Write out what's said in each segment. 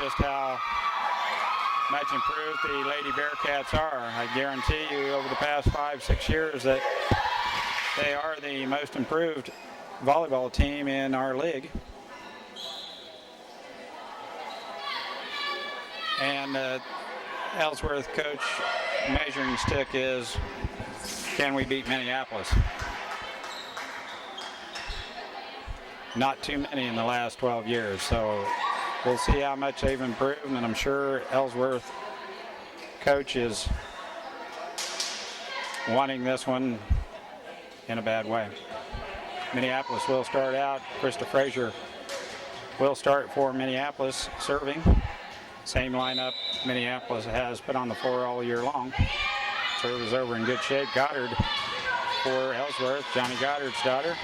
just how much improved the Lady Bearcats are. I guarantee you over the past 5-6 years that they are the most improved volleyball team in our league. And Ellsworth coach measuring stick is, can we beat Minneapolis? Not too many in the last 12 years, so we'll see how much they've improved, and I'm sure Ellsworth coach is wanting this one in a bad way. Minneapolis will start out. Krista Frazier will start for Minneapolis serving. Same lineup Minneapolis has put on the floor all year long. Serve is over in good shape. Goddard for Ellsworth, Johnny Goddard's daughter.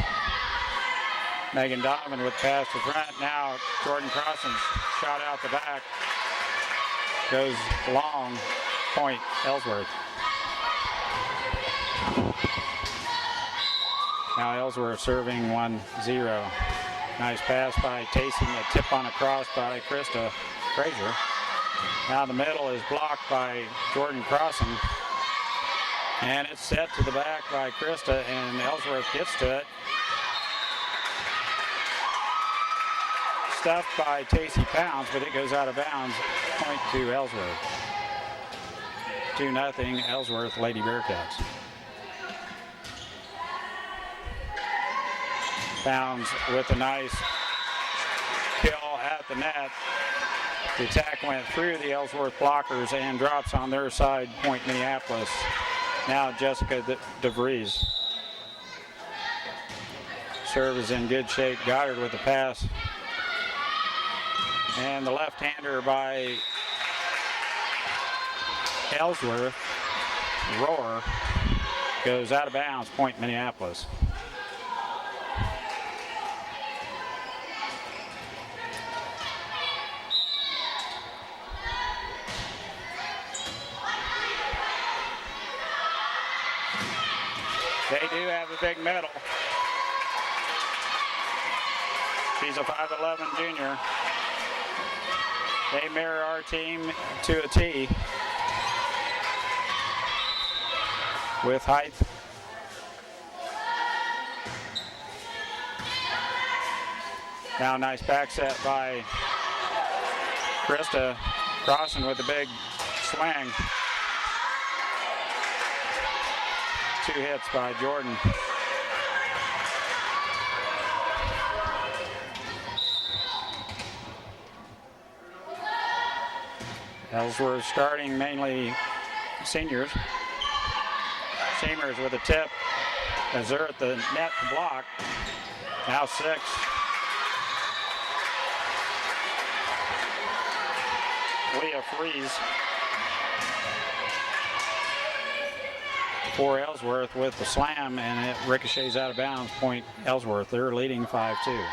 Megan Donovan with pass to front. Now Jordan Crosson's shot out the back. Goes long, point Ellsworth. Now Ellsworth serving 1-0. Nice pass by Tacey, a tip on a cross by Krista Frazier. Now the middle is blocked by Jordan Crosson. And it's set to the back by Krista, and Ellsworth gets to it. Stuffed by Tacey Pounds, but it goes out of bounds. Point to Ellsworth. 2-0 Ellsworth Lady Bearcats. Pounds with a nice kill at the net. The attack went through the Ellsworth blockers and drops on their side. Point Minneapolis. Now Jessica DeVries. Serve is in good shape. Goddard with the pass. And the left-hander by Ellsworth, Roar, goes out of bounds. Point Minneapolis. They do have a big medal. She's a 5'11" junior. They mirror our team to a T with height. Now nice back set by Krista Crossan with a big swing. 2 hits by Jordan. Ellsworth starting mainly seniors. Seamers with a tip as they're at the net to block. Now 6. Leah Fries for Ellsworth with the slam, and it ricochets out of bounds. Point Ellsworth. They're leading 5-2.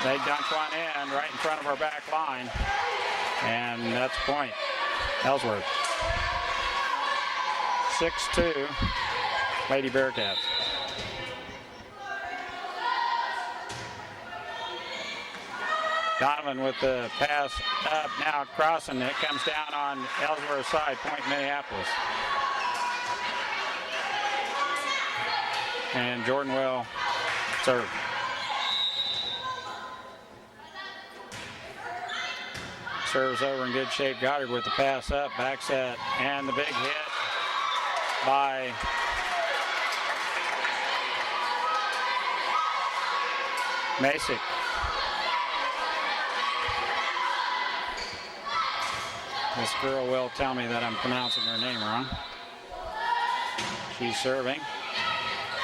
They dunked one in right in front of our back line, and that's point Ellsworth. 6-2 Lady Bearcats. Donovan with the pass up. Now crossing. It comes down on Ellsworth's side. Point Minneapolis. And Jordan will serve. Serves over in good shape. Goddard with the pass up. Back set. And the big hit by Masick. This girl will tell me that I'm pronouncing her name wrong. She's serving.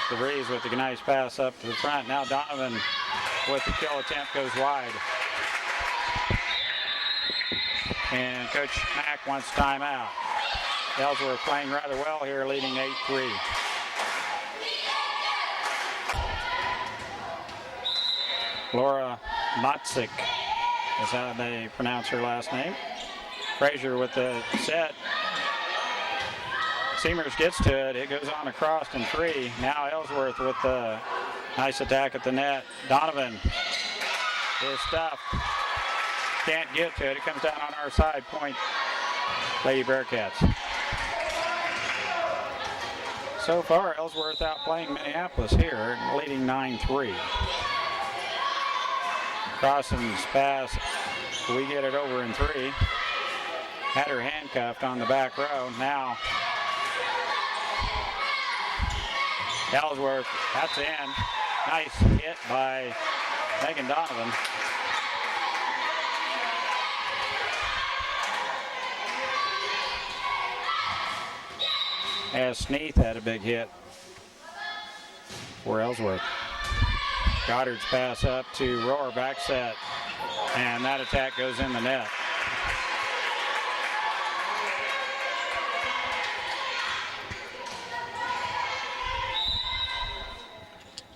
DeVries with the nice pass up to the front. Now Donovan with the kill attempt goes wide. And Coach Mack wants timeout. Ellsworth playing rather well here, leading 8-3. Laura Motzik is how they pronounce her last name. Frazier with the set. Seamers gets to it. It goes on across and 3. Now Ellsworth with the nice attack at the net. Donovan is stuffed. Can't get to it. It comes down on our side. Point, Lady Bearcats. So far, Ellsworth outplaying Minneapolis here, leading 9-3. Crossan's pass, we get it over in 3. Had her handcuffed on the back row. Now, Ellsworth, that's in. Nice hit by Megan Donovan. As Sneath had a big hit for Ellsworth. Goddard's pass up to Rohr, back set, and that attack goes in the net.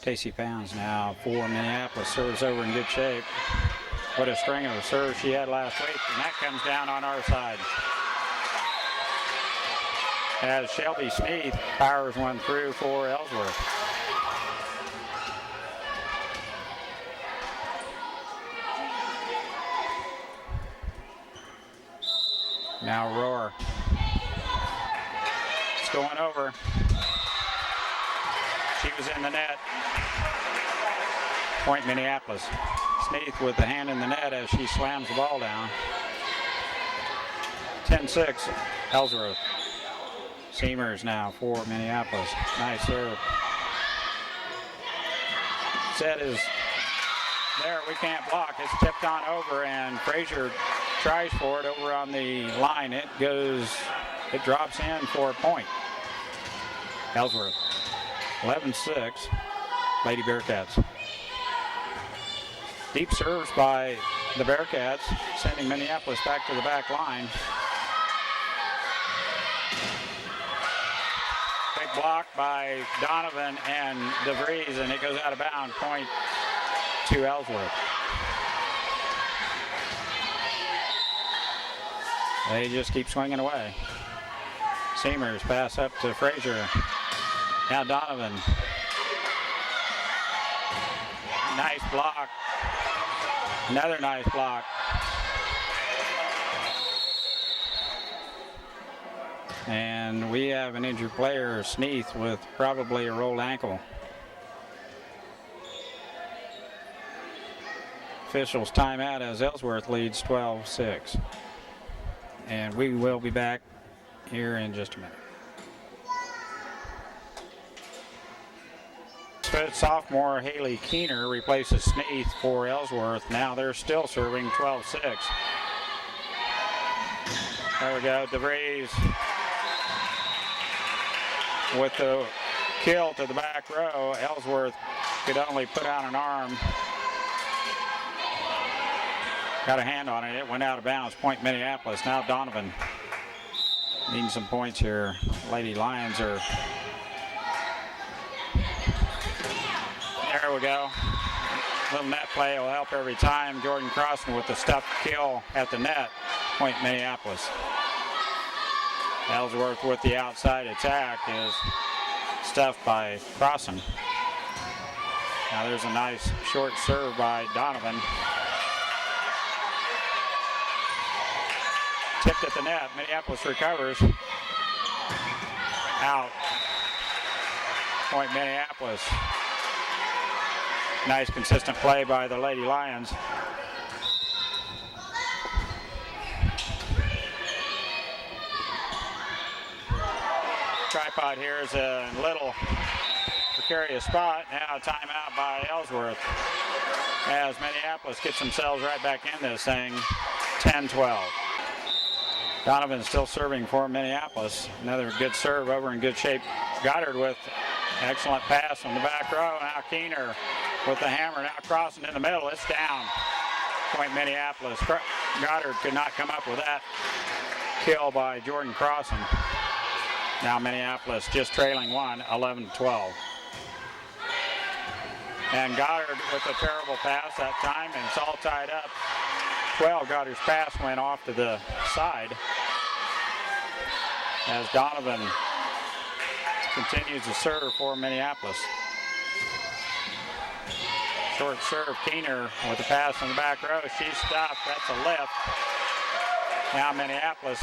Casey Pounds now for Minneapolis, serves over in good shape. What a string of serves she had last week, and that comes down on our side. As Shelby Sneath powers one through for Ellsworth. Now Rohr. It's going over. She was in the net. Point Minneapolis. Sneath with the hand in the net as she slams the ball down. 10-6, Ellsworth. Seamers now for Minneapolis. Nice serve. Set is there. We can't block. It's tipped on over, and Frazier tries for it over on the line. It drops in for a point. Ellsworth. 11-6. Lady Bearcats. Deep serves by the Bearcats, sending Minneapolis back to the back line. Big block by Donovan and DeVries, and it goes out of bounds. Point to Ellsworth. They just keep swinging away. Seamers pass up to Frazier. Now Donovan. Nice block. Another nice block. And we have an injured player, Sneath, with probably a rolled ankle. Officials timeout as Ellsworth leads 12-6. And we will be back here in just a minute. Sophomore Haley Keener replaces Sneath for Ellsworth. Now they're still serving 12-6. There we go, DeVries with the kill to the back row. Ellsworth could only put out an arm. Got a hand on it. It went out of bounds. Point Minneapolis. Now Donovan needing some points here. Lady Lions are. There we go. Little net play will help every time. Jordan Crossan with the stuffed kill at the net. Point Minneapolis. Ellsworth with the outside attack is stuffed by Crossan. Now there's a nice short serve by Donovan. Tipped at the net. Minneapolis recovers. Out. Point Minneapolis. Nice consistent play by the Lady Lions. Tripod here is a little precarious spot. Now timeout by Ellsworth as Minneapolis gets themselves right back in this thing. 10-12. Donovan still serving for Minneapolis. Another good serve over in good shape. Goddard with excellent pass on the back row. Now Keener with the hammer. Now crossing in the middle. It's down. Point Minneapolis. Goddard could not come up with that kill by Jordan Crossan. Now Minneapolis just trailing one, 11-12. And Goddard with a terrible pass that time, and it's all tied up. 12, Goddard's pass went off to the side as Donovan continues to serve for Minneapolis. Short serve, Keener with the pass in the back row. She's stopped. That's a lift. Now Minneapolis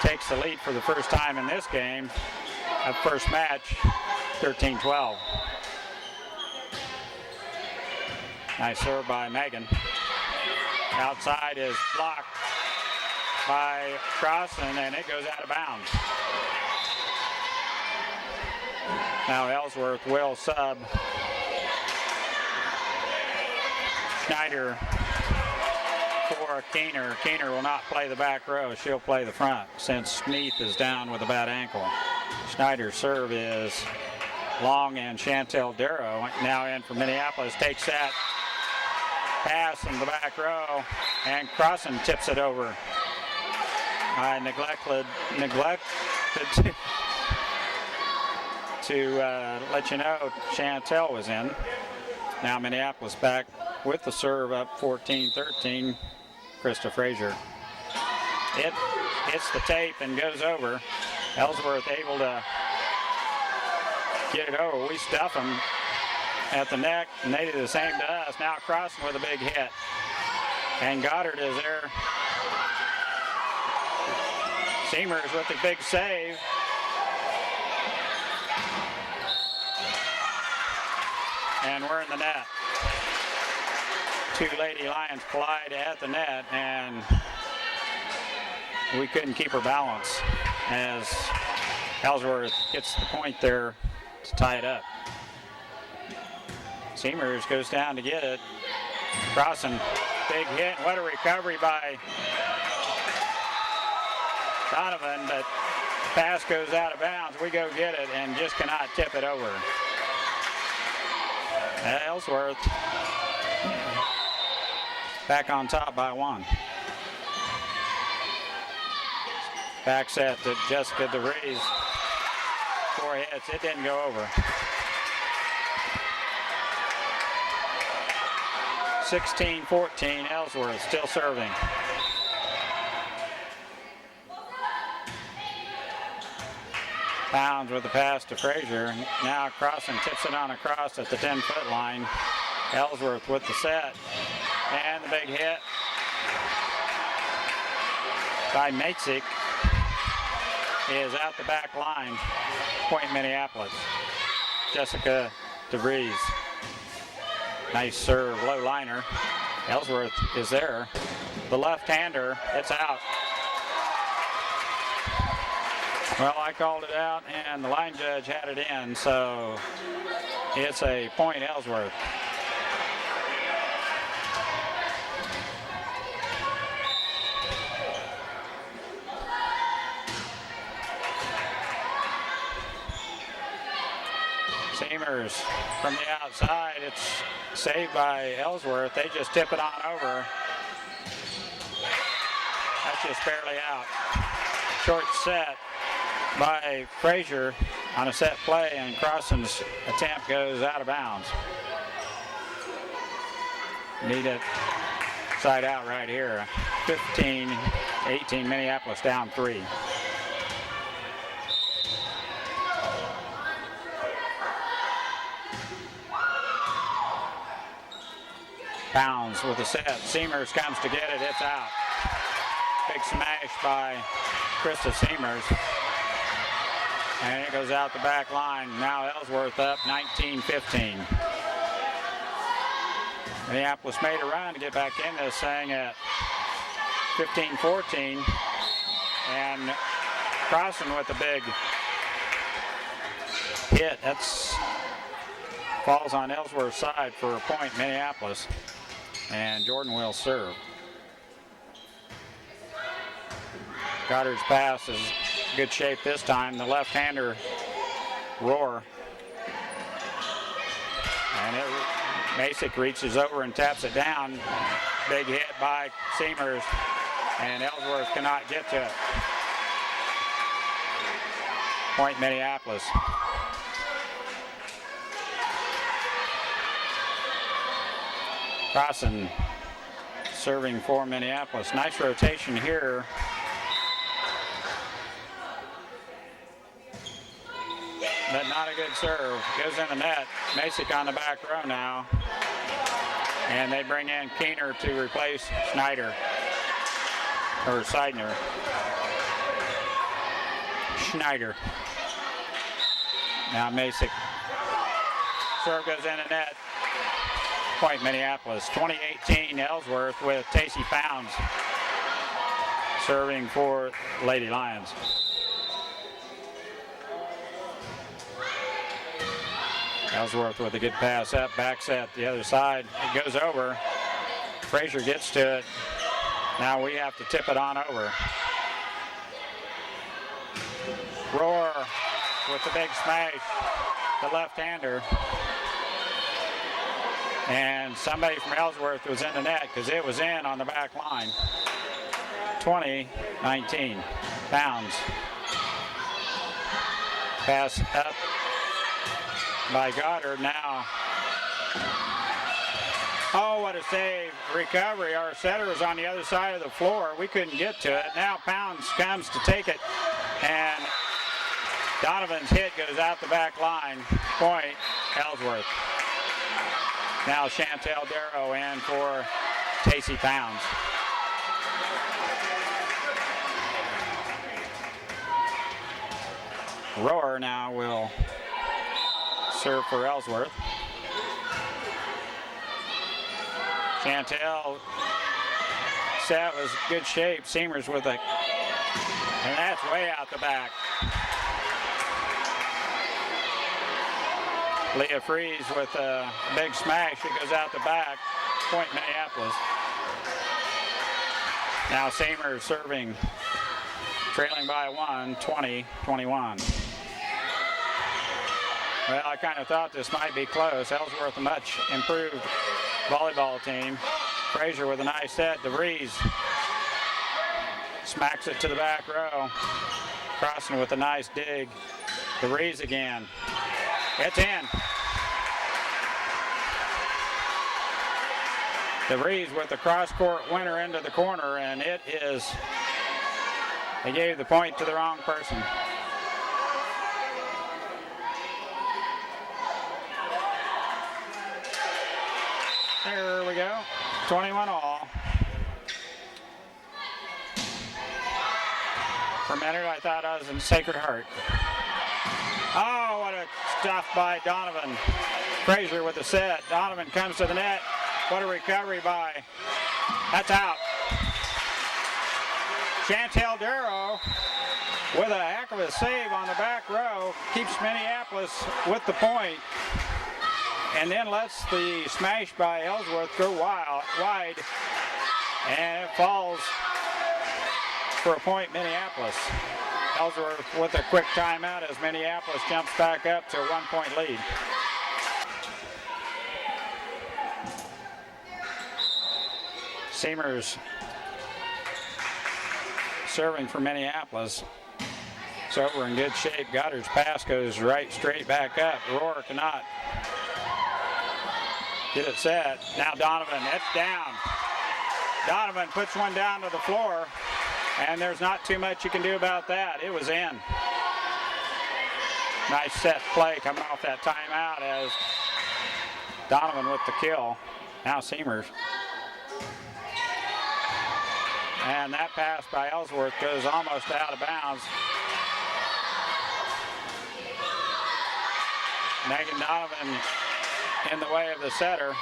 takes the lead for the first time in this game. That first match, 13-12. Nice serve by Megan. Outside is blocked by Crossan, and it goes out of bounds. Now Ellsworth will sub Schneider for Keener. Keener will not play the back row. She'll play the front since Smeeth is down with a bad ankle. Schneider's serve is long, and Chantel Darrow now in for Minneapolis takes that pass in the back row, and Crossan tips it over. I neglected to let you know Chantel was in. Now Minneapolis back with the serve up 14-13. Krista Frazier. It hits the tape and goes over. Ellsworth able to get it over. We stuff them at the neck, and they do the same to us. Now Crossan with a big hit. And Goddard is there. Seamers with the big save. And we're in the net. Two Lady Lions collide at the net, and we couldn't keep her balance as Ellsworth gets the point there to tie it up. Seamers goes down to get it. Crossan, big hit. What a recovery by Donovan, but the pass goes out of bounds. We go get it and just cannot tip it over. Ellsworth back on top by one. Back set to Jessica DeVries. 4 hits. It didn't go over. 16-14. Ellsworth still serving. Pounds with the pass to Frazier. Now Crossan tips it on across at the 10-foot line. Ellsworth with the set. And the big hit by Matzik is out the back line. Point Minneapolis. Jessica DeVries. Nice serve, low liner. Ellsworth is there. The left-hander, it's out. Well, I called it out, and the line judge had it in, so it's a point Ellsworth. Seamers from the outside. It's saved by Ellsworth. They just tip it on over. That's just barely out. Short set by Frazier on a set play, and Crossan's attempt goes out of bounds. Need it side out right here. 15-18, Minneapolis down 3. Pounds with the set. Seamers comes to get it. It's out. Big smash by Krista Seamers. And it goes out the back line. Now Ellsworth up 19-15. Minneapolis made a run to get back in this thing at 15-14. And Crossan with a big hit. That's falls on Ellsworth's side for a point, Minneapolis. And Jordan will serve. Goddard's pass is good shape this time. The left-hander roar. And Masick reaches over and taps it down. Big hit by Seamers. And Ellsworth cannot get to it. Point Minneapolis. Crossan serving for Minneapolis. Nice rotation here. But not a good serve. Goes in the net. Masick on the back row now. And they bring in Keener to replace Schneider, or Seidner. Schneider. Now Masick. Serve goes in the net. Point Minneapolis. 2018 Ellsworth with Tacey Pounds serving for Lady Lions. Ellsworth with a good pass up, back set the other side. It goes over. Frazier gets to it. Now we have to tip it on over. Roar with the big smash, the left-hander. And somebody from Ellsworth was in the net because it was in on the back line. 20-19. Pounds. Pass up by Goddard now. Oh, what a save. Recovery. Our setter was on the other side of the floor. We couldn't get to it. Now Pounds comes to take it. And Donovan's hit goes out the back line. Point, Ellsworth. Now Chantel Darrow in for Tacey Pounds. Roar now will serve for Ellsworth. Chantel set was good shape. Seamers with a, and that's way out the back. Leah Freeze with a big smash. It goes out the back. Point Minneapolis. Now Seamers serving, trailing by 1, 20-21. Well, I kind of thought this might be close. Ellsworth a much improved volleyball team. Frazier with a nice set. DeVries smacks it to the back row. Crossing with a nice dig. DeVries again. It's in. DeVries with the cross-court winner into the corner, and it is, they gave the point to the wrong person. There we go. 21 all. For a minute, I thought I was in Sacred Heart. Oh, what a stuff by Donovan. Frazier with the set. Donovan comes to the net. What a recovery by. That's out. Chantel Darrow with a heck of a save on the back row. Keeps Minneapolis with the point. And then lets the smash by Ellsworth go wide. And it falls for a point Minneapolis. Ellsworth with a quick timeout as Minneapolis jumps back up to a 1-point lead. Seamers serving for Minneapolis. So we're in good shape. Goddard's pass goes right straight back up. Roar cannot get it set. Now Donovan, it's down. Donovan puts one down to the floor, and there's not too much you can do about that. It was in. Nice set play coming off that timeout as Donovan with the kill. Now Seamers. And that pass by Ellsworth goes almost out of bounds. Megan Donovan in the way of the setter.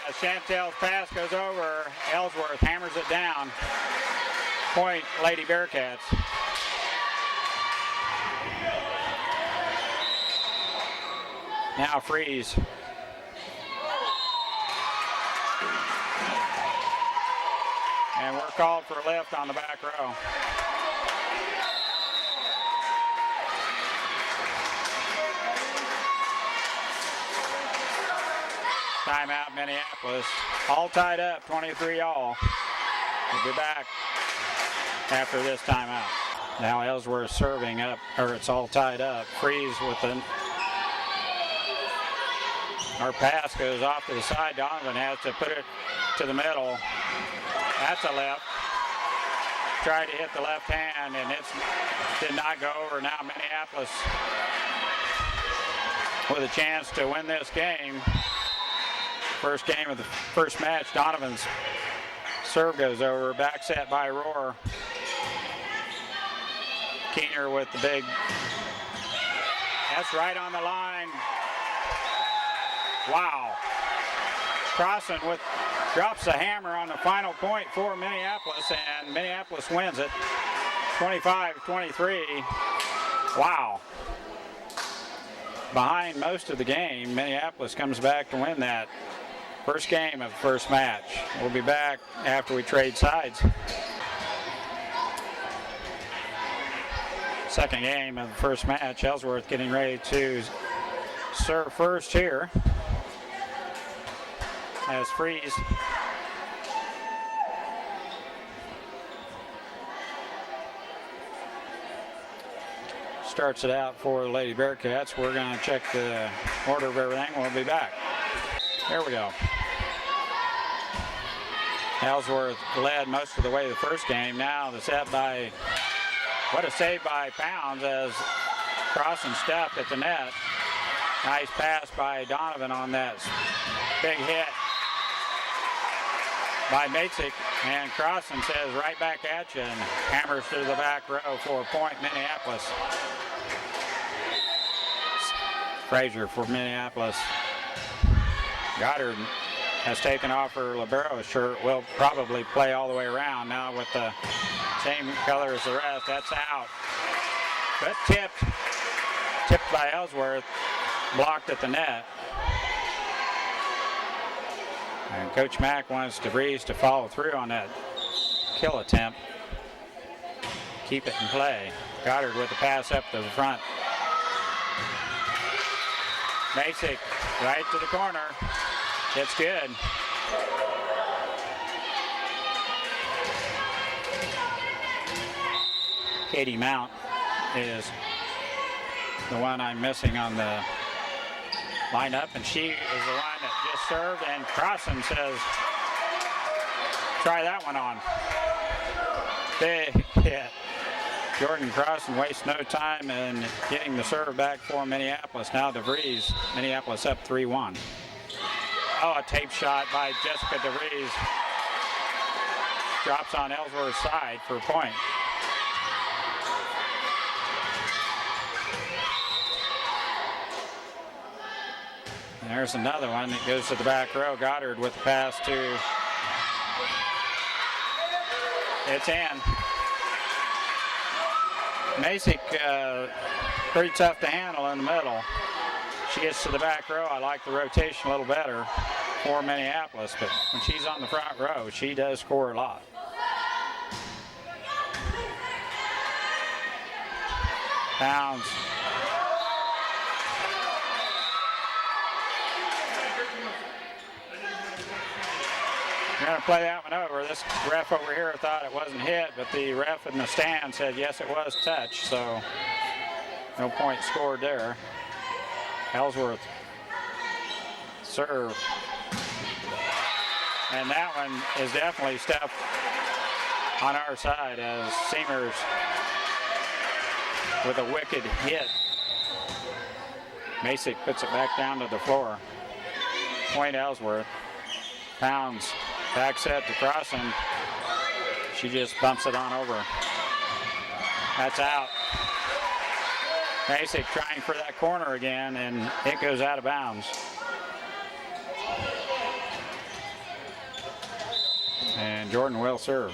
As Chantel's pass goes over, Ellsworth hammers it down. Point, Lady Bearcats. Now Freeze. And we're called for a lift on the back row. Timeout Minneapolis. All tied up, 23 all. We'll be back after this timeout. Now Ellsworth serving up, or it's all tied up. Freeze with the, our pass goes off to the side. Donovan has to put it to the middle. That's a left. Tried to hit the left hand, and it did not go over. Now Minneapolis with a chance to win this game. First game of the first match. Donovan's serve goes over. Back set by Rohr. Keener with the big. That's right on the line. Wow. Crossan drops the hammer on the final point for Minneapolis, and Minneapolis wins it 25-23. Wow. Behind most of the game, Minneapolis comes back to win that first game of the first match. We'll be back after we trade sides. Second game of the first match. Ellsworth getting ready to serve first here as Freeze starts it out for the Lady Bearcats. We're going to check the order of everything. We'll be back. Here we go. Ellsworth led most of the way the first game. Now the set by, what a save by Pounds as Crossan stepped at the net. Nice pass by Donovan on that big hit by Matzik, and Crossan says right back at you and hammers to the back row for a point Minneapolis. Frazier for Minneapolis. Goddard has taken off her libero shirt. Will probably play all the way around now with the same color as the rest. That's out. But tipped by Ellsworth, blocked at the net. And Coach Mack wants DeVries to follow through on that kill attempt. Keep it in play. Goddard with the pass up to the front. Matzik right to the corner. It's good. Katie Mount is the one I'm missing on the lineup, and she is the one that just served, and Crossan says, try that one on. Big hit. Jordan Crossan wastes no time in getting the serve back for Minneapolis. Now DeVries, Minneapolis up 3-1. Oh, a tape shot by Jessica DeVries. Drops on Ellsworth's side for a point. And there's another one that goes to the back row. Goddard with the pass to. It's in. Matzik, pretty tough to handle in the middle. She gets to the back row. I like the rotation a little better for Minneapolis, but when she's on the front row, she does score a lot. Pounds. We're going to play that one over. This ref over here thought it wasn't hit, but the ref in the stand said yes, it was touch, so no point scored there. Ellsworth serve. And that one is definitely Steph on our side as Seamers with a wicked hit. Matzik puts it back down to the floor. Point Ellsworth. Pounds back set to Crossan. She just bumps it on over. That's out. Matzik trying for that corner again, and it goes out of bounds. And Jordan will serve.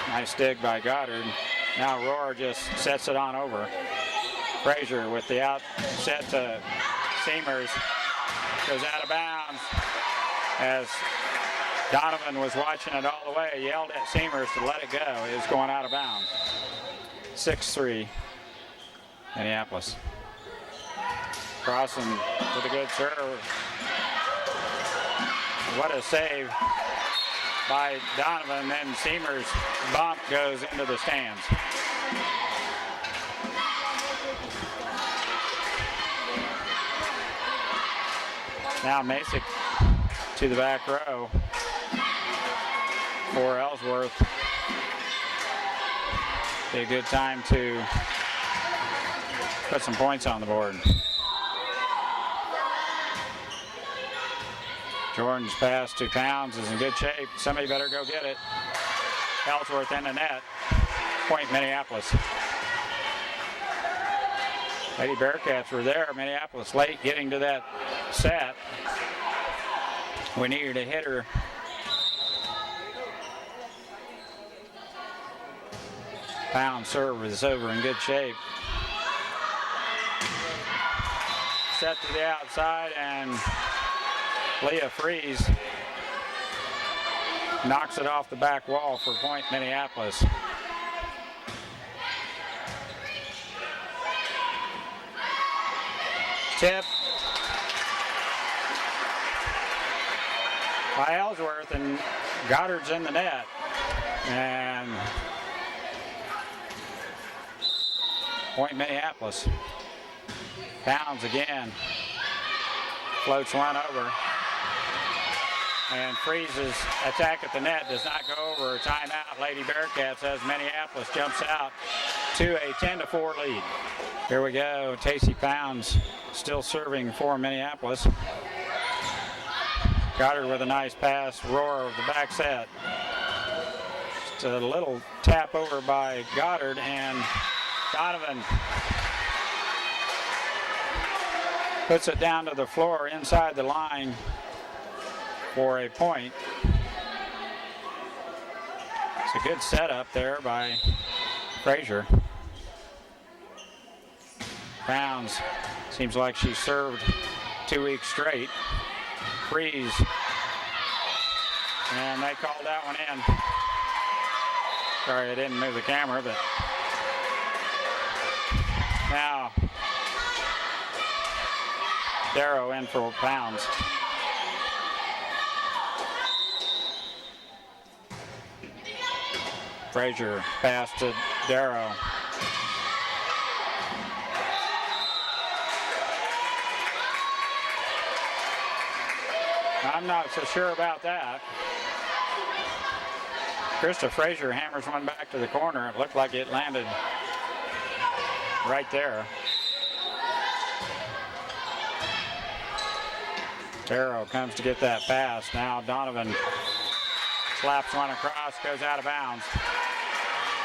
Nice dig by Goddard. Now Rohr just sets it on over. Frazier with the out set to Seamers. Goes out of bounds as Donovan was watching it all the way. Yelled at Seamers to let it go. It was going out of bounds. 6-3 Minneapolis. Crossan with a good serve. What a save by Donovan. Then Seamers' bump goes into the stands. Now Matzik to the back row for Ellsworth. Be a good time to put some points on the board. Jordan's pass to Pounds is in good shape. Somebody better go get it. Ellsworth in the net. Point Minneapolis. Lady Bearcats were there. Minneapolis late getting to that set. We needed a hitter. Pound serve is over in good shape. Set to the outside, and Leah Freeze knocks it off the back wall for point Minneapolis. Tip by Ellsworth, and Goddard's in the net. And point Minneapolis. Pounds again. Floats one over. And Freeze's attack at the net does not go over. Timeout. Lady Bearcats as Minneapolis jumps out to a 10-4 lead. Here we go. Tacey Pounds still serving for Minneapolis. Goddard with a nice pass. Roar of the back set. Just a little tap over by Goddard, and Donovan puts it down to the floor inside the line for a point. It's a good setup there by Frazier. Pounds seems like she served 2 weeks straight. Freeze. And they called that one in. Sorry, I didn't move the camera, but now Darrow in for Pounds. Frazier pass to Darrow. I'm not so sure about that. Krista Frazier hammers one back to the corner. It looked like it landed right there. Darrow comes to get that pass. Now Donovan slaps one across, goes out of bounds.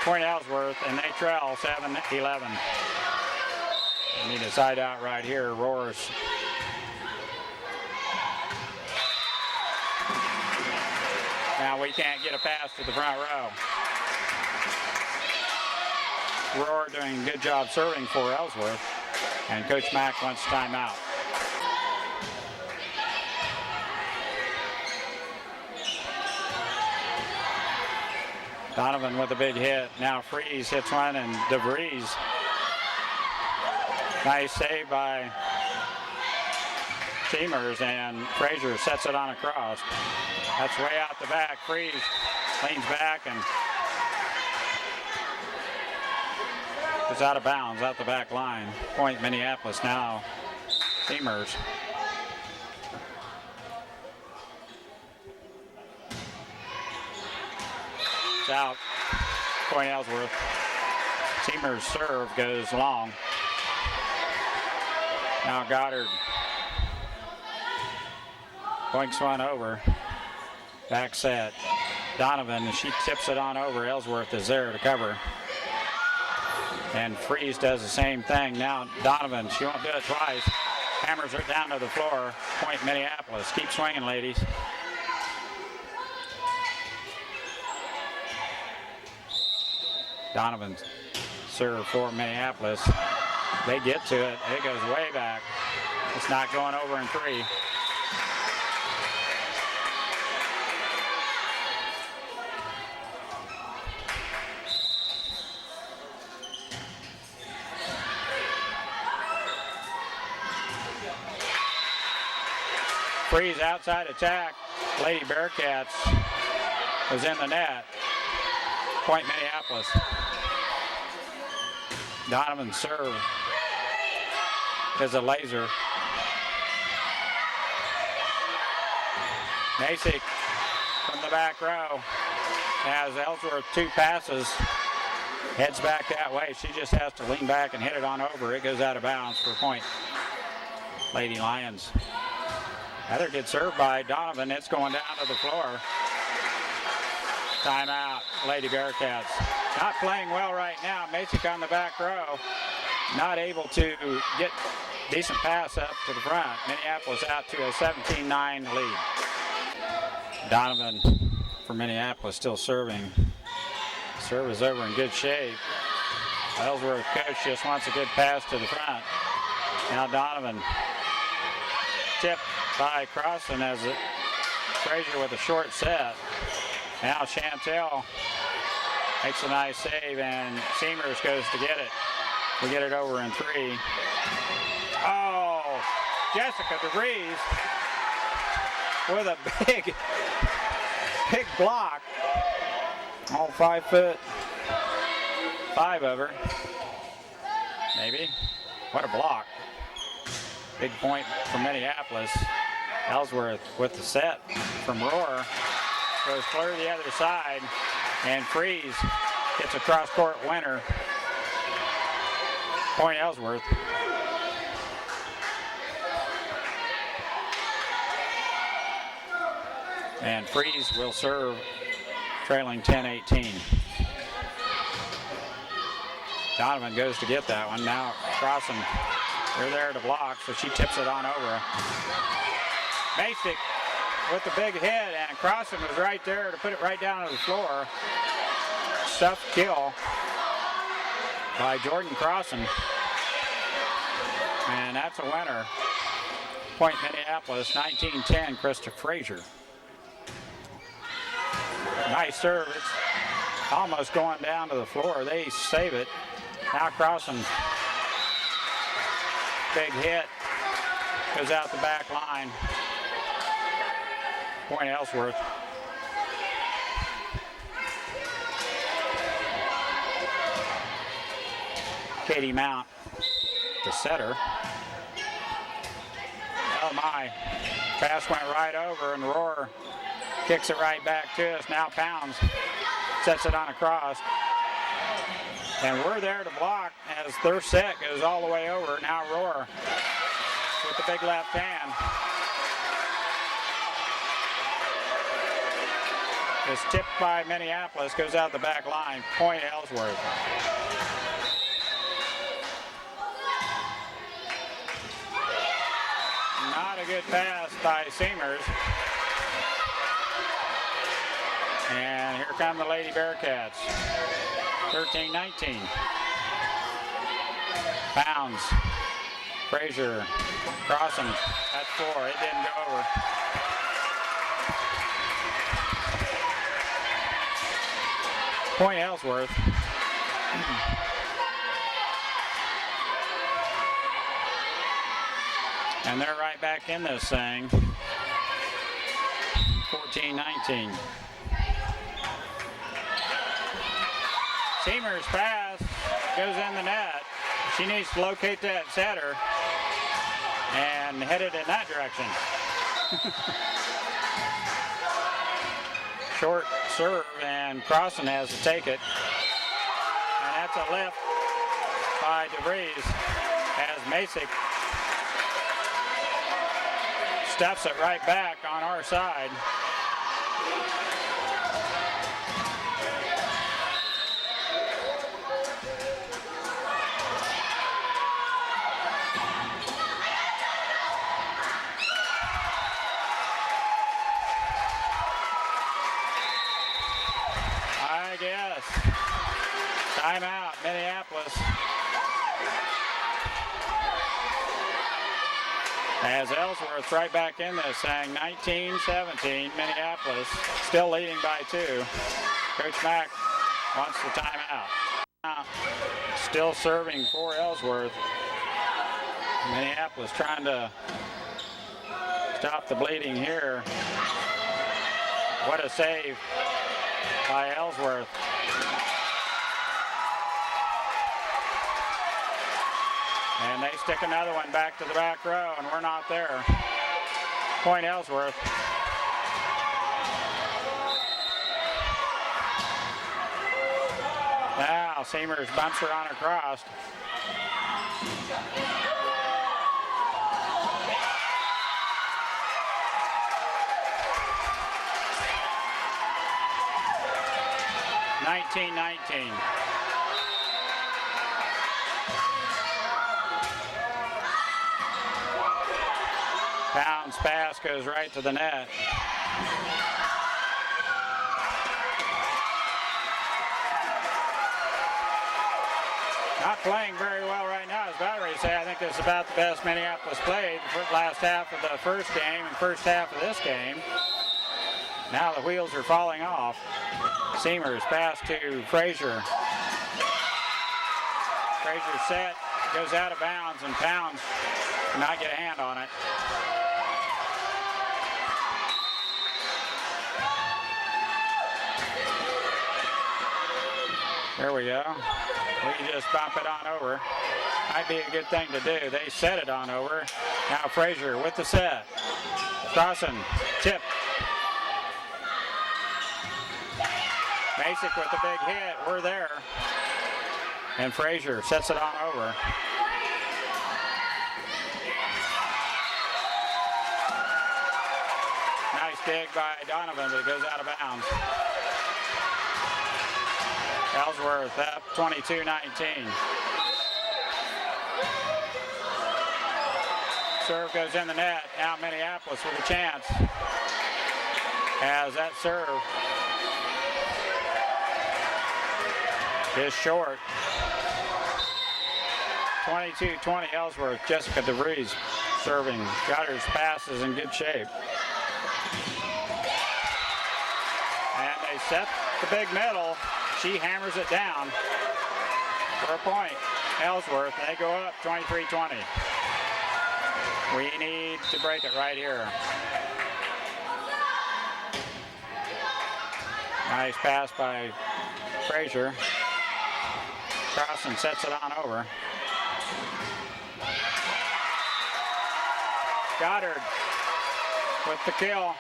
Point Ellsworth, and they trail 7-11. Need a side out right here. Roars. Now we can't get a pass to the front row. Roar doing a good job serving for Ellsworth, and Coach Mack wants timeout. Donovan with a big hit. Now Freeze hits one, and DeVries. Nice save by Chemers, and Frazier sets it on across. That's way out the back. Freeze leans back and is out of bounds, out the back line. Point Minneapolis now. Chemers. It's out. Point Ellsworth. Chemers' serve goes long. Now Goddard points one over. Back set. Donovan, and she tips it on over. Ellsworth is there to cover. And Freeze does the same thing. Now Donovan, she won't do it twice. Hammers it down to the floor. Point Minneapolis. Keep swinging, ladies. Donovan's serve for Minneapolis. They get to it. It goes way back. It's not going over in three. Freeze outside attack. Lady Bearcats was in the net. Point Minneapolis. Donovan's serve is a laser. Nasik from the back row has Ellsworth two passes. Heads back that way. She just has to lean back and hit it on over. It goes out of bounds for a point. Lady Lions. Another good serve by Donovan. It's going down to the floor. Timeout, Lady Bearcats. Not playing well right now. Masick on the back row. Not able to get decent pass up to the front. Minneapolis out to a 17-9 lead. Donovan for Minneapolis still serving. Serve is over in good shape. Ellsworth coach just wants a good pass to the front. Now Donovan. Tipped by Crossan as Frazier with a short set. Now Chantel makes a nice save and Seamers goes to get it. We get it over in 3. Oh, Jessica DeVries with a big block. All 5'5" of her. Maybe. What a block. Big point from Minneapolis. Ellsworth with the set from Rohr. Goes clear to the other side. And Freeze gets a cross-court winner. Point Ellsworth. And Freeze will serve, trailing 10-18. Donovan goes to get that one. Now Crossan, they're there to block, so she tips it on over. Masick with the big hit, and Crossan was right there to put it right down to the floor. Stuffed kill by Jordan Crossan. And that's a winner. Point Minneapolis, 19-10, Krista Frazier. Nice serve. It's almost going down to the floor. They save it. Now Crossan. Big hit. Goes out the back line. Point Ellsworth. Katie Mount, the setter. Oh my. Pass went right over and Rohr kicks it right back to us. Now Pounds sets it on a cross. And we're there to block as their set goes all the way over. Now Rohr with the big left hand. Is tipped by Minneapolis, goes out the back line. Point Ellsworth. Not a good pass by Seamers. And here come the Lady Bearcats. 13-19. Pounds. Frazier. Crossan. That's 4. It didn't go over. Point Ellsworth. And they're right back in this thing. 14-19. Seamer's pass goes in the net. She needs to locate that setter and head it in that direction. Short serve, and Crossan has to take it. And that's a lift by DeVries as Masick stuffs it right back on our side. I guess. Timeout, Minneapolis. As Ellsworth right back in this thing, 19-17, Minneapolis still leading by 2. Coach Mack wants the timeout. Still serving for Ellsworth. Minneapolis trying to stop the bleeding here. What a save by Ellsworth. And they stick another one back to the back row, and we're not there. Point Ellsworth. Now, foul. Seamers bumps her on her cross. (19-19). Pound's pass goes right to the net. Not playing very well right now, as Valerie say. I think this is about the best Minneapolis played the last half of the first game and first half of this game. Now the wheels are falling off. Seamers pass to Frazier. Frazier set, goes out of bounds, and Pounds cannot get a hand on it. There we go. We can just bump it on over. Might be a good thing to do. They set it on over. Now Frazier with the set. Crossing, tip. Basic with the big hit. We're there. And Frazier sets it on over. Nice dig by Donovan, but it goes out of bounds. Ellsworth up 22-19. Serve goes in the net. Now Minneapolis with a chance. As that serve is short. 22-20 Ellsworth. Jessica DeVries serving. Got her passes in good shape. And they set the big middle. She hammers it down for a point. Ellsworth, they go up 23-20. We need to break it right here. Nice pass by Frazier. Crossing sets it on over. Goddard with the kill.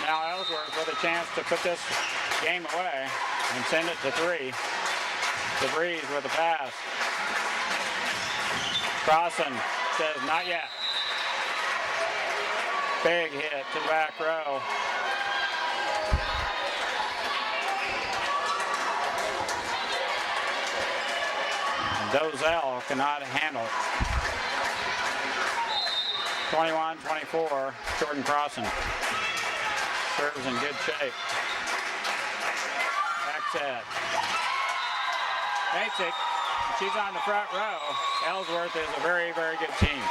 Now Ellsworth with a chance to put this game away and send it to 3. DeVries with a pass. Crossing says not yet. Big hit to the back row. And Dozell cannot handle it. 21-24, Jordan Crossing. Serves in good shape. Back set. Basic. She's on the front row. Ellsworth is a very, very good team.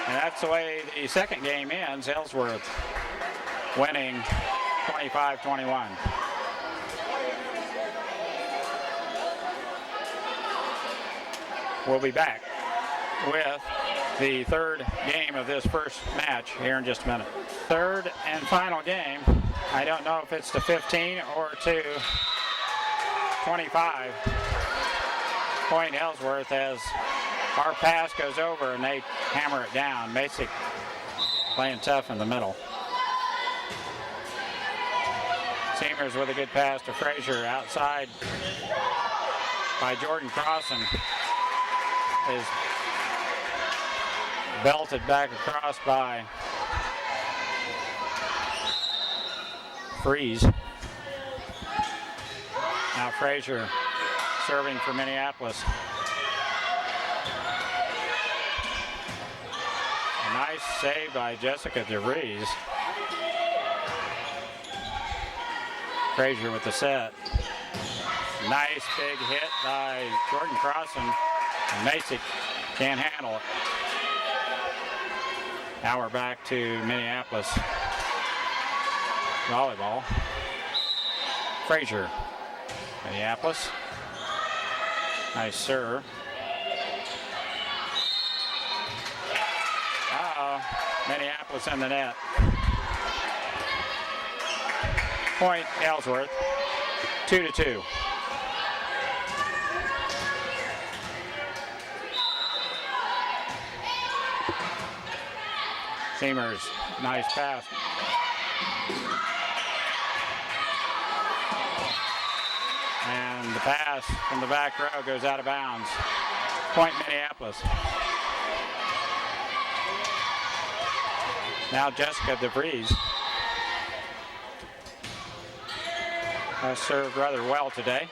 And that's the way the second game ends. Ellsworth winning 25-21. We'll be back with the third game of this first match here in just a minute. Third and final game. I don't know if it's to 15 or to 25. Point Ellsworth as our pass goes over and they hammer it down. Basic playing tough in the middle. Seamers with a good pass to Frazier outside by Jordan Crossing. Is belted back across by Freeze. Now Frazier serving for Minneapolis. A nice save by Jessica DeVries. Frazier with the set. Nice big hit by Jordan Crossing. And Masick can't handle it. Now we're back to Minneapolis volleyball. Frazier, Minneapolis. Nice serve. Minneapolis in the net. Point Ellsworth, 2-2. Seamers, nice pass. And the pass from the back row goes out of bounds. Point Minneapolis. Now Jessica DeVries has served rather well today.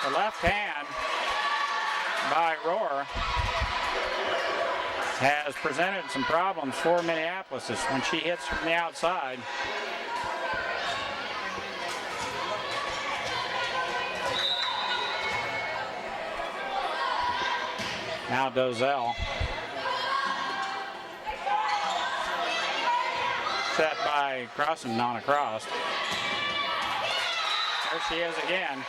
The left hand by Rohr has presented some problems for Minneapolis when she hits from the outside. Now Dozell. Set by Crossan on a cross. There she is again.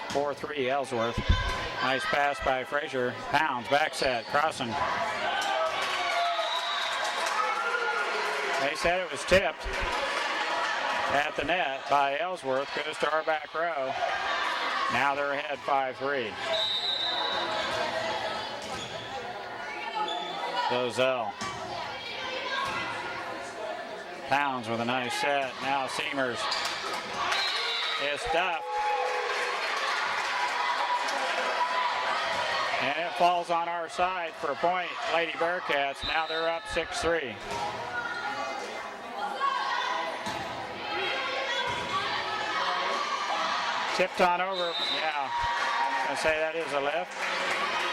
(4-3) Ellsworth. Nice pass by Frazier. Pounds, back set, Crossan. They said it was tipped at the net by Ellsworth. Goes to our back row. Now they're ahead 5-3. Dozell. Pounds with a nice set. Now Seamers is stuffed. And it falls on our side for a point. Lady Bearcats, now they're up 6-3. Tipped on over, yeah, I say that is a lift.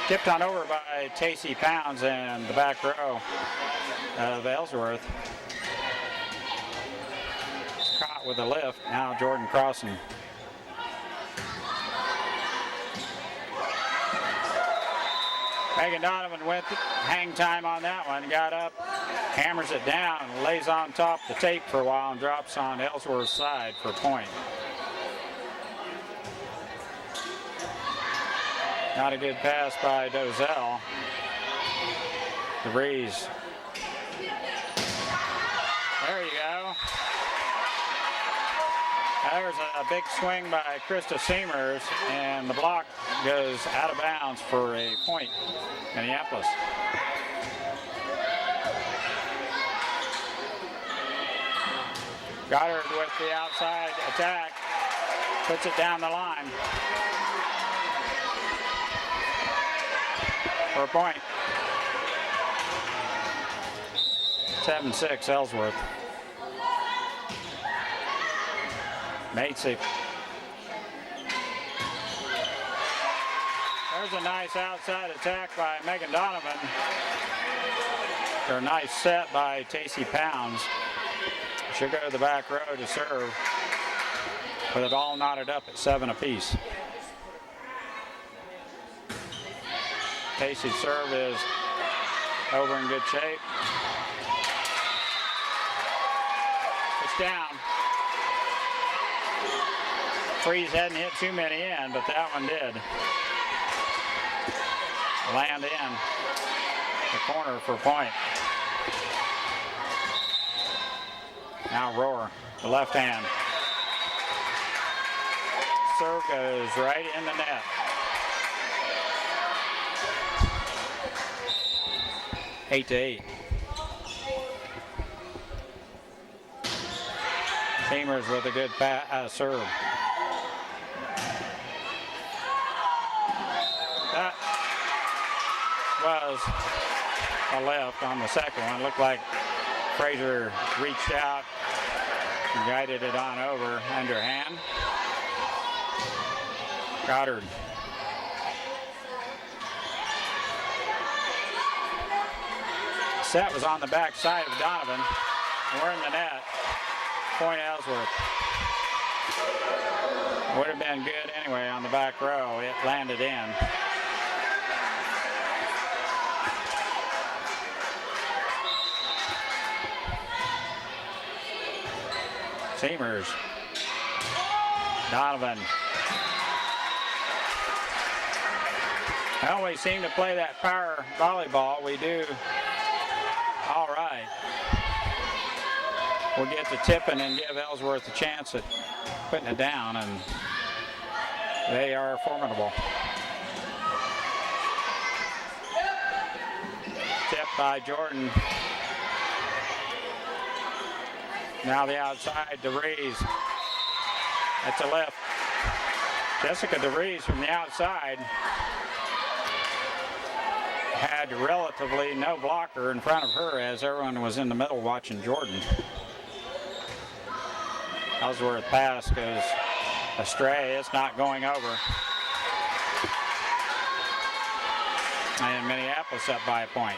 Tipped on over by Tacey Pounds and the back row of Ellsworth. Caught with a lift, now Jordan Crossan. Megan Donovan went hang time on that one, got up, hammers it down, lays on top the tape for a while and drops on Ellsworth's side for a point. Not a good pass by Dozell. DeVries. There you go. There's a big swing by Krista Seamers, and the block goes out of bounds for a point, Minneapolis. Goddard with the outside attack, puts it down the line for a point. 7-6 Ellsworth. Matesy. There's a nice outside attack by Megan Donovan. Or a nice set by Tacey Pounds. She'll go to the back row to serve with it all knotted up at 7 apiece. Tacey's serve is over in good shape. It's down. Freeze hadn't hit too many in, but that one did. Land in the corner for a point. Now Rohr, the left hand. Serve goes right in the net. Eight to 8. Seamers with a good serve. That was a left on the second one. Looked like Frazier reached out and guided it on over underhand. Goddard. Set was on the back side of Donovan. We're in the net. Point Ellsworth. Would have been good anyway on the back row. It landed in. Seamers. Donovan. Well, we seem to play that power volleyball. We do All right. We'll get to tipping and give Ellsworth a chance at putting it down, and they are formidable. Tip by Jordan. Now the outside, DeVries. That's a lift. Jessica DeVries from the outside had relatively no blocker in front of her as everyone was in the middle watching Jordan. Ellsworth pass goes astray. It's not going over. And Minneapolis up by a point.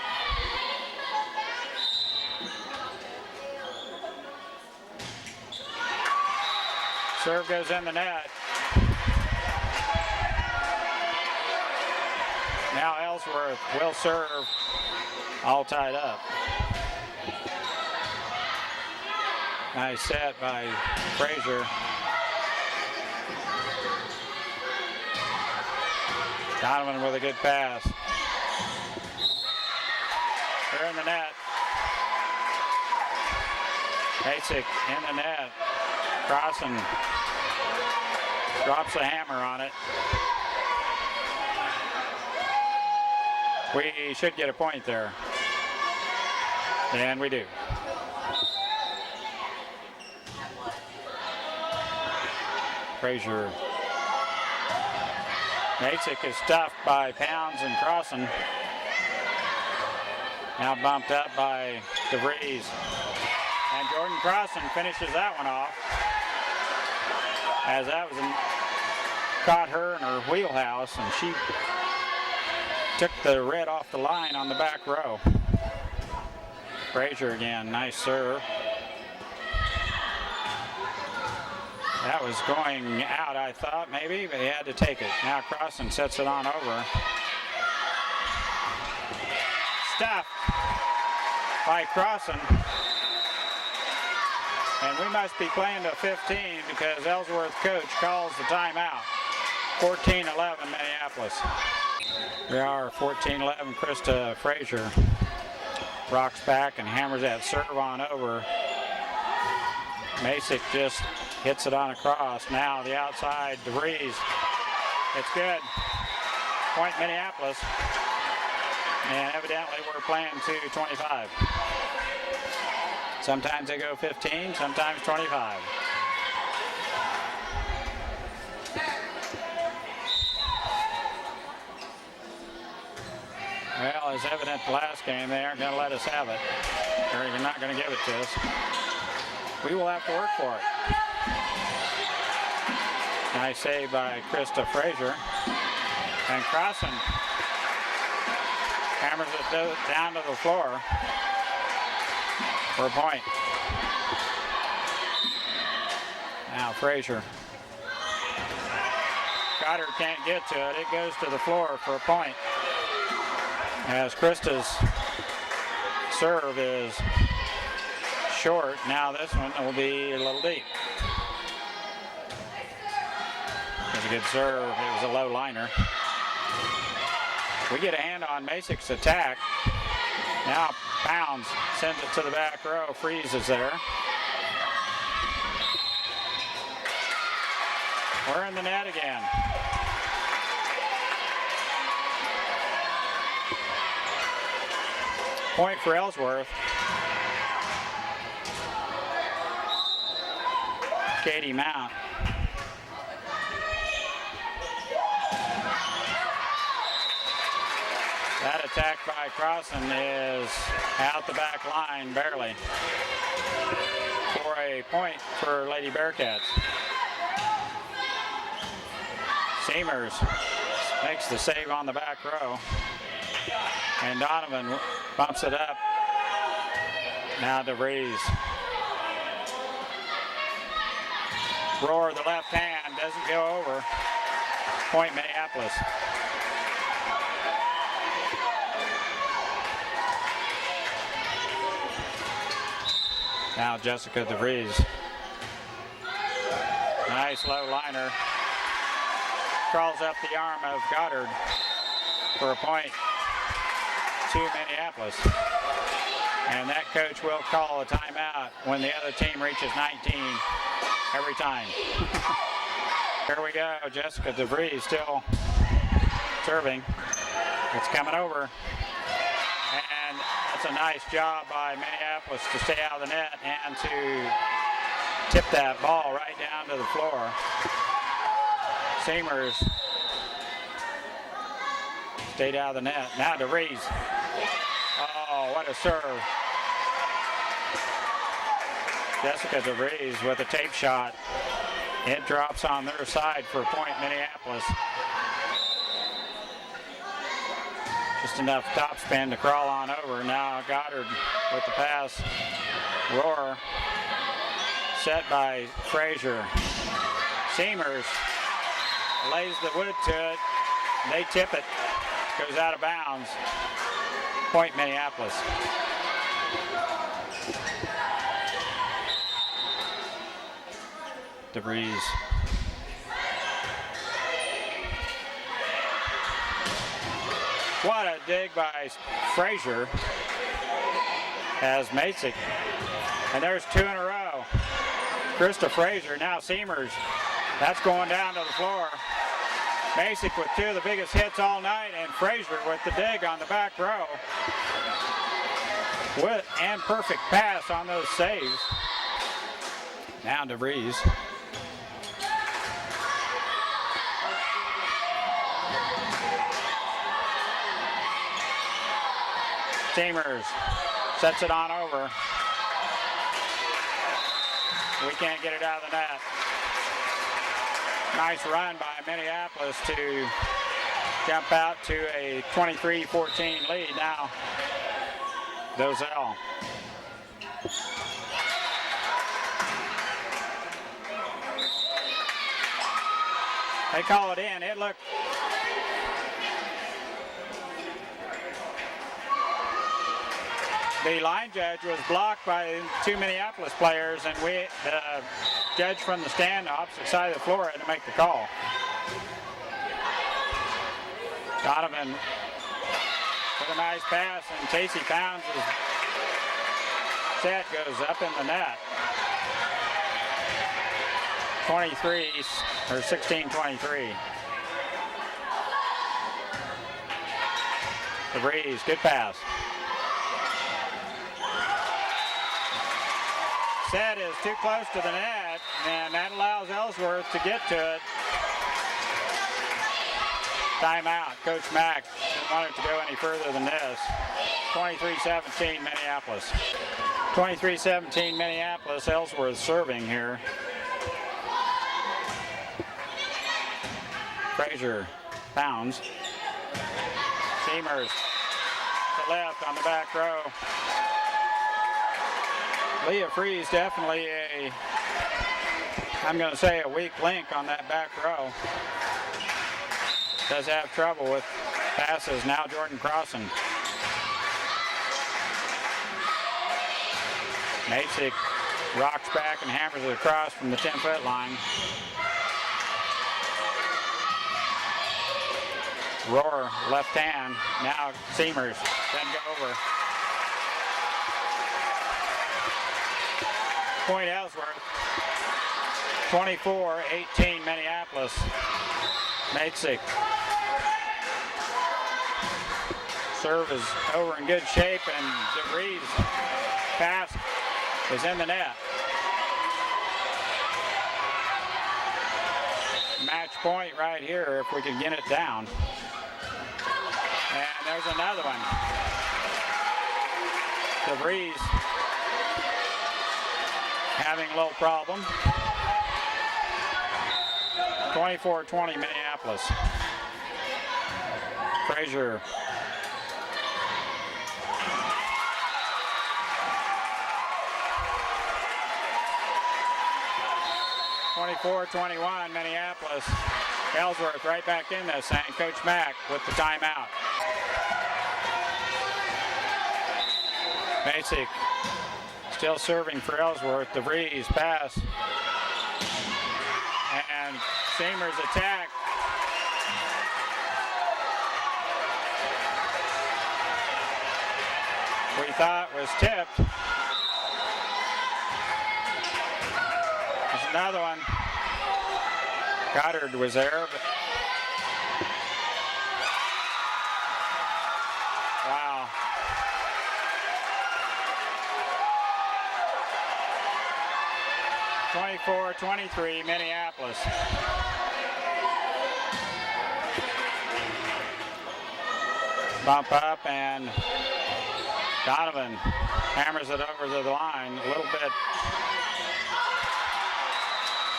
Serve goes in the net. Now Ellsworth will serve, all tied up. Nice set by Frazier. Donovan with a good pass. They're in the net. Basic in the net. Crossing. Drops the hammer on it. We should get a point there. And we do. Frazier. Masek is stuffed by Pounds and Crossan. Now bumped up by DeVries. And Jordan Crossan finishes that one off. As that was caught her in her wheelhouse, and she took the red off the line on the back row. Frazier again, nice serve. That was going out, I thought, maybe, but he had to take it. Now Crossan sets it on over. Stuffed by Crossan. And we must be playing to 15 because Ellsworth coach calls the timeout. 14-11 Minneapolis. We are 14-11. Krista Frazier rocks back and hammers that serve on over. Masek just hits it on across. Now the outside, DeVries. It's good. Point Minneapolis. And evidently we're playing to 25. Sometimes they go 15, sometimes 25. Well, as evident the last game, they aren't going to let us have it. Or you're not going to give it to us. We will have to work for it. Nice save by Krista Frazier. And Crossan hammers it down to the floor for a point. Now Frazier. Goddard can't get to it. It goes to the floor for a point. As Krista's serve is short, now this one will be a little deep. It was a good serve. It was a low liner. We get a hand on Masek's attack. Now Pounds sends it to the back row. Freezes there. We're in the net again. Point for Ellsworth. Katie Mount. That attack by Crossan is out the back line, barely. For a point for Lady Bearcats. Seamers makes the save on the back row. And Donovan bumps it up. Now DeVries. Roar the left hand, doesn't go over. Point Minneapolis. Now Jessica DeVries. Nice low liner. Crawls up the arm of Goddard for a point to Minneapolis. And that coach will call a timeout when the other team reaches 19 every time. Here we go. Jessica DeVries still serving. It's coming over. And that's a nice job by Minneapolis to stay out of the net and to tip that ball right down to the floor. Seamers stayed out of the net. Now DeVries. Oh, what a serve. Jessica DeVries with a tape shot. It drops on their side for a point, Minneapolis. Just enough topspin to crawl on over. Now Goddard with the pass. Roar. Set by Frazier. Seamers lays the wood to it. They tip it. Goes out of bounds. Point, Minneapolis. DeVries. What a dig by Frazier as Masick. And there's two in a row. Krista Frazier, now Seamers. That's going down to the floor. Masick with two of the biggest hits all night, and Frazier with the dig on the back row. And perfect pass on those saves. Now DeVries. Seamers sets it on over. We can't get it out of the net. Nice run by Minneapolis to jump out to a 23-14 lead now. Dozell. They call it in. It looked. The line judge was blocked by two Minneapolis players, and the judge from the stand, the opposite side of the floor, had to make the call. Donovan with a nice pass, and Casey Pounds' set goes up in the net. 16-23. DeVries, good pass. Set is too close to the net, and that allows Ellsworth to get to it. Timeout. Coach Mack didn't want it to go any further than this. 23-17 Minneapolis. 23-17 Minneapolis. Ellsworth serving here. Frazier, Pounds. Seamers to left on the back row. Leah Freeze definitely I'm going to say a weak link on that back row. Does have trouble with passes. Now Jordan Crossan. Masick rocks back and hammers it across from the 10-foot line. Roar, left hand. Now Seamers, then go over. Point Ellsworth. 24-18 Minneapolis. Masick. Serve is over in good shape, and DeVries' pass is in the net. Match point right here if we can get it down. And there's another one. DeVries having a little problem. 24-20 Minneapolis. Frazier. (24-21) Minneapolis. Ellsworth right back in this, and Coach Mack with the timeout. Masick still serving for Ellsworth. DeVries pass. And Seamers attack. We thought was tipped. There's another one. Goddard was there, but wow. (24-23) Minneapolis. Bump up, and Donovan hammers it over the line a little bit.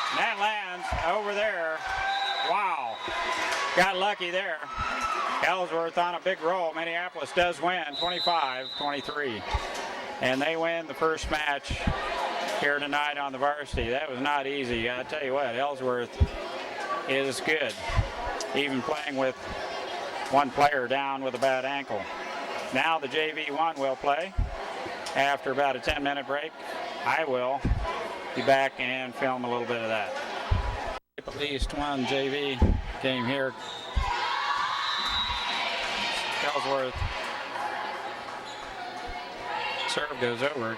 And that lands over there. Wow. Got lucky there. Ellsworth on a big roll. Minneapolis does win 25-23. And they win the first match here tonight on the varsity. That was not easy. I tell you what, Ellsworth is good, even playing with one player down with a bad ankle. Now the JV1 will play after about a 10-minute break. I will be back and film a little bit of that. At least one JV game here. Ellsworth serve goes over.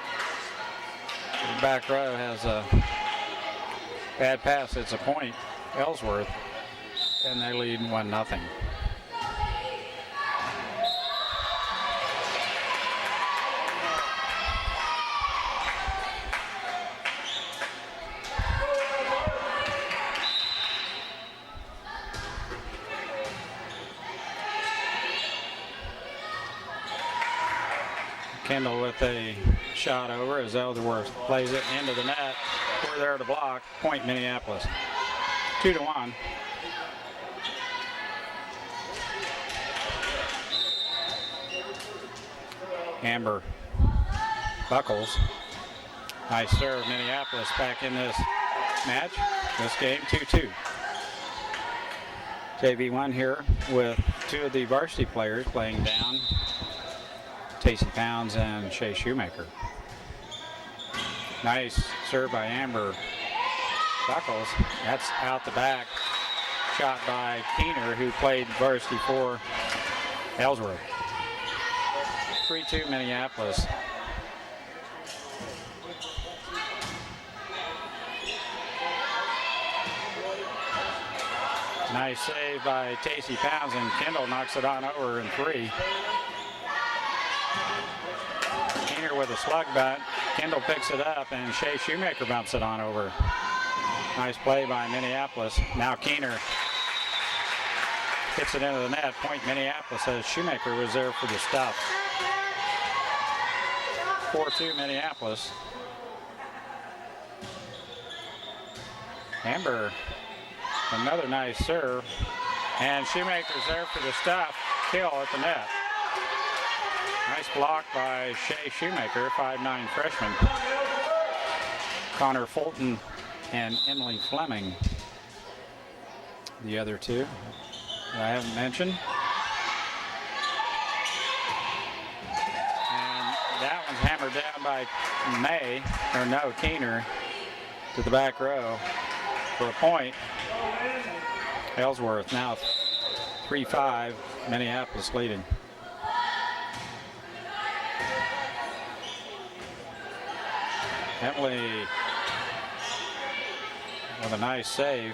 The back row has a bad pass. It's a point, Ellsworth, and they lead 1-0. Kendall with a shot over as Ellsworth plays it into the net. We're there to block. Point Minneapolis. 2-1. Amber Buckles. Nice serve. Minneapolis back in this match. This game 2-2. JV1 here with two of the varsity players playing down. Tacey Pounds and Shea Shoemaker. Nice serve by Amber Buckles. That's out the back. Shot by Keener, who played varsity for Ellsworth. 3-2 Minneapolis. Nice save by Tacey Pounds, and Kendall knocks it on over in 3. Keener with a slug bunt. Kendall picks it up, and Shea Shoemaker bumps it on over. Nice play by Minneapolis. Now Keener hits it into the net. Point Minneapolis, as Shoemaker was there for the stuff. 4-2 Minneapolis. Amber, another nice serve. And Shoemaker's there for the stuff. Kill at the net. Nice block by Shea Shoemaker, 5'9" freshman. Connor Fulton and Emily Fleming, the other two that I haven't mentioned. And that one's hammered down by Keener to the back row for a point. Ellsworth now 3-5, Minneapolis leading. Emily with a nice save.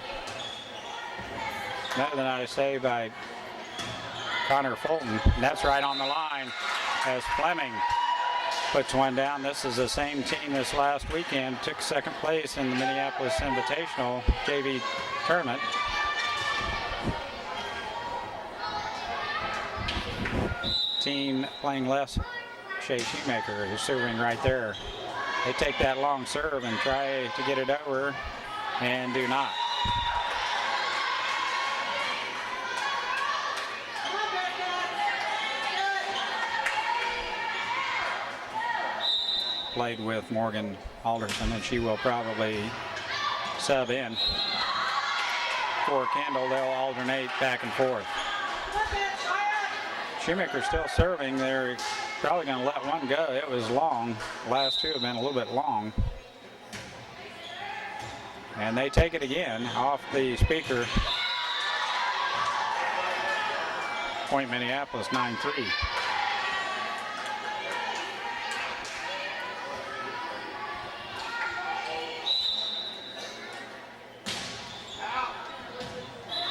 Another nice save by Connor Fulton. And that's right on the line as Fleming puts one down. This is the same team this last weekend. Took second place in the Minneapolis Invitational JV tournament. Team playing less. Shea Shoemaker is serving right there. They take that long serve and try to get it over and do not. Played with Morgan Alderson, and she will probably sub in. For Kendall, they'll alternate back and forth. Shoemaker still serving. They're probably going to let one go. It was long. The last two have been a little bit long. And they take it again off the speaker. Point Minneapolis 9-3.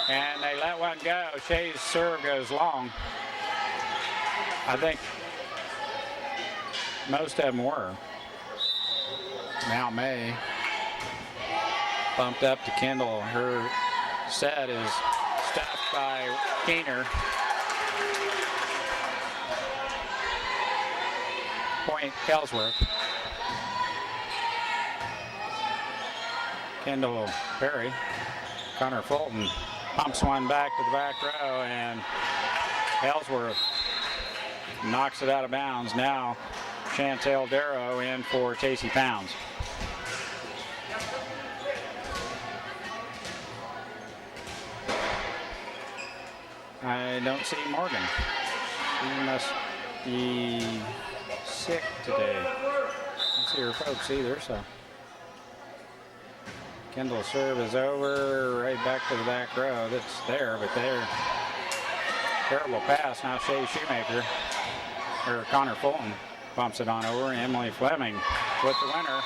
And they let one go. Shea's serve goes long. I think most of them were. Now May bumped up to Kendall. Her set is stuffed by Keener. Point Ellsworth. Kendall Perry. Connor Fulton pumps one back to the back row, and Ellsworth knocks it out of bounds. Now Chantel Darrow in for Tacey Pounds. I don't see Morgan. She must be sick today. I don't see her folks either, so. Kendall's serve is over, right back to the back row. That's there, but there. Terrible pass. Now Shea Shoemaker, or Connor Fulton, bumps it on over. Emily Fleming with the winner.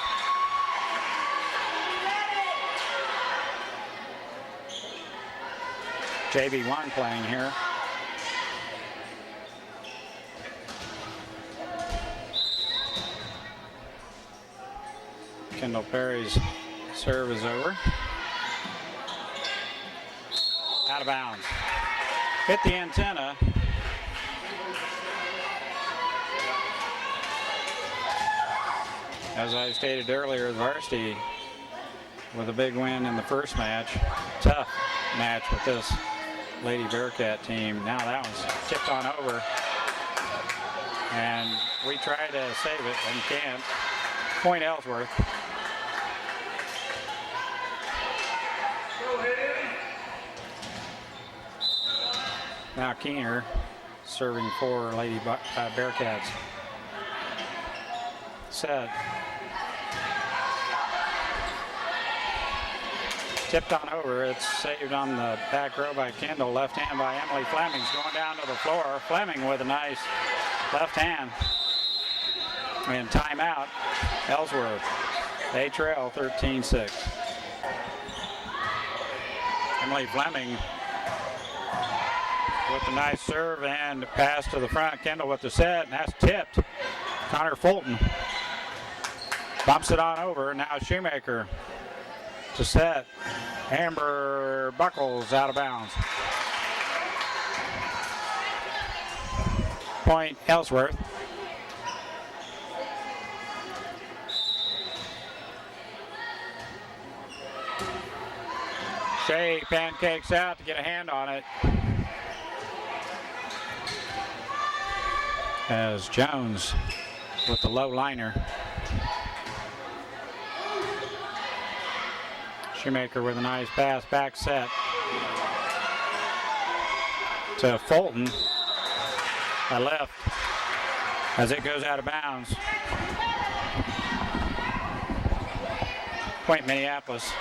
JV1 playing here. Kendall Perry's serve is over. Out of bounds. Hit the antenna. As I stated earlier, the varsity with a big win in the first match. Tough match with this Lady Bearcat team. Now that one's tipped on over. And we try to save it and can't. Point Ellsworth. Now Keener serving for Lady Bearcats. Set. Tipped on over. It's saved on the back row by Kendall. Left hand by Emily Fleming's going down to the floor. Fleming with a nice left hand. And timeout. Ellsworth. They trail 13-6. Emily Fleming with a nice serve and pass to the front. Kendall with the set, and that's tipped. Connor Fulton bumps it on over. Now Shoemaker to set. Amber Buckles out of bounds. Point Ellsworth. Shea pancakes out to get a hand on it. As Jones with the low liner. Shoemaker with a nice pass, back set to Fulton. A left as it goes out of bounds. Point Minneapolis.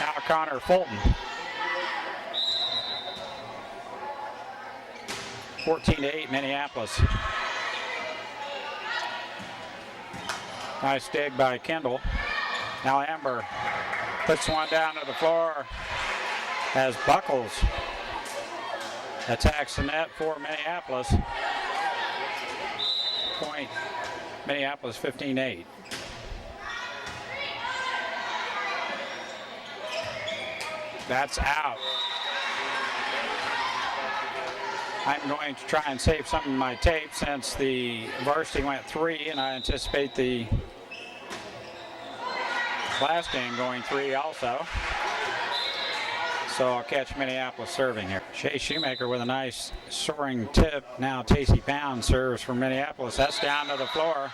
Now Connor Fulton. 14-8 Minneapolis. Nice dig by Kendall. Now Amber puts one down to the floor as Buckles attacks the net for Minneapolis. Point Minneapolis 15-8. That's out. I'm going to try and save some of my tape since the varsity went 3, and I anticipate the last game going 3 also. So I'll catch Minneapolis serving here. Shea Shoemaker with a nice soaring tip. Now Tacey Pound serves for Minneapolis. That's down to the floor.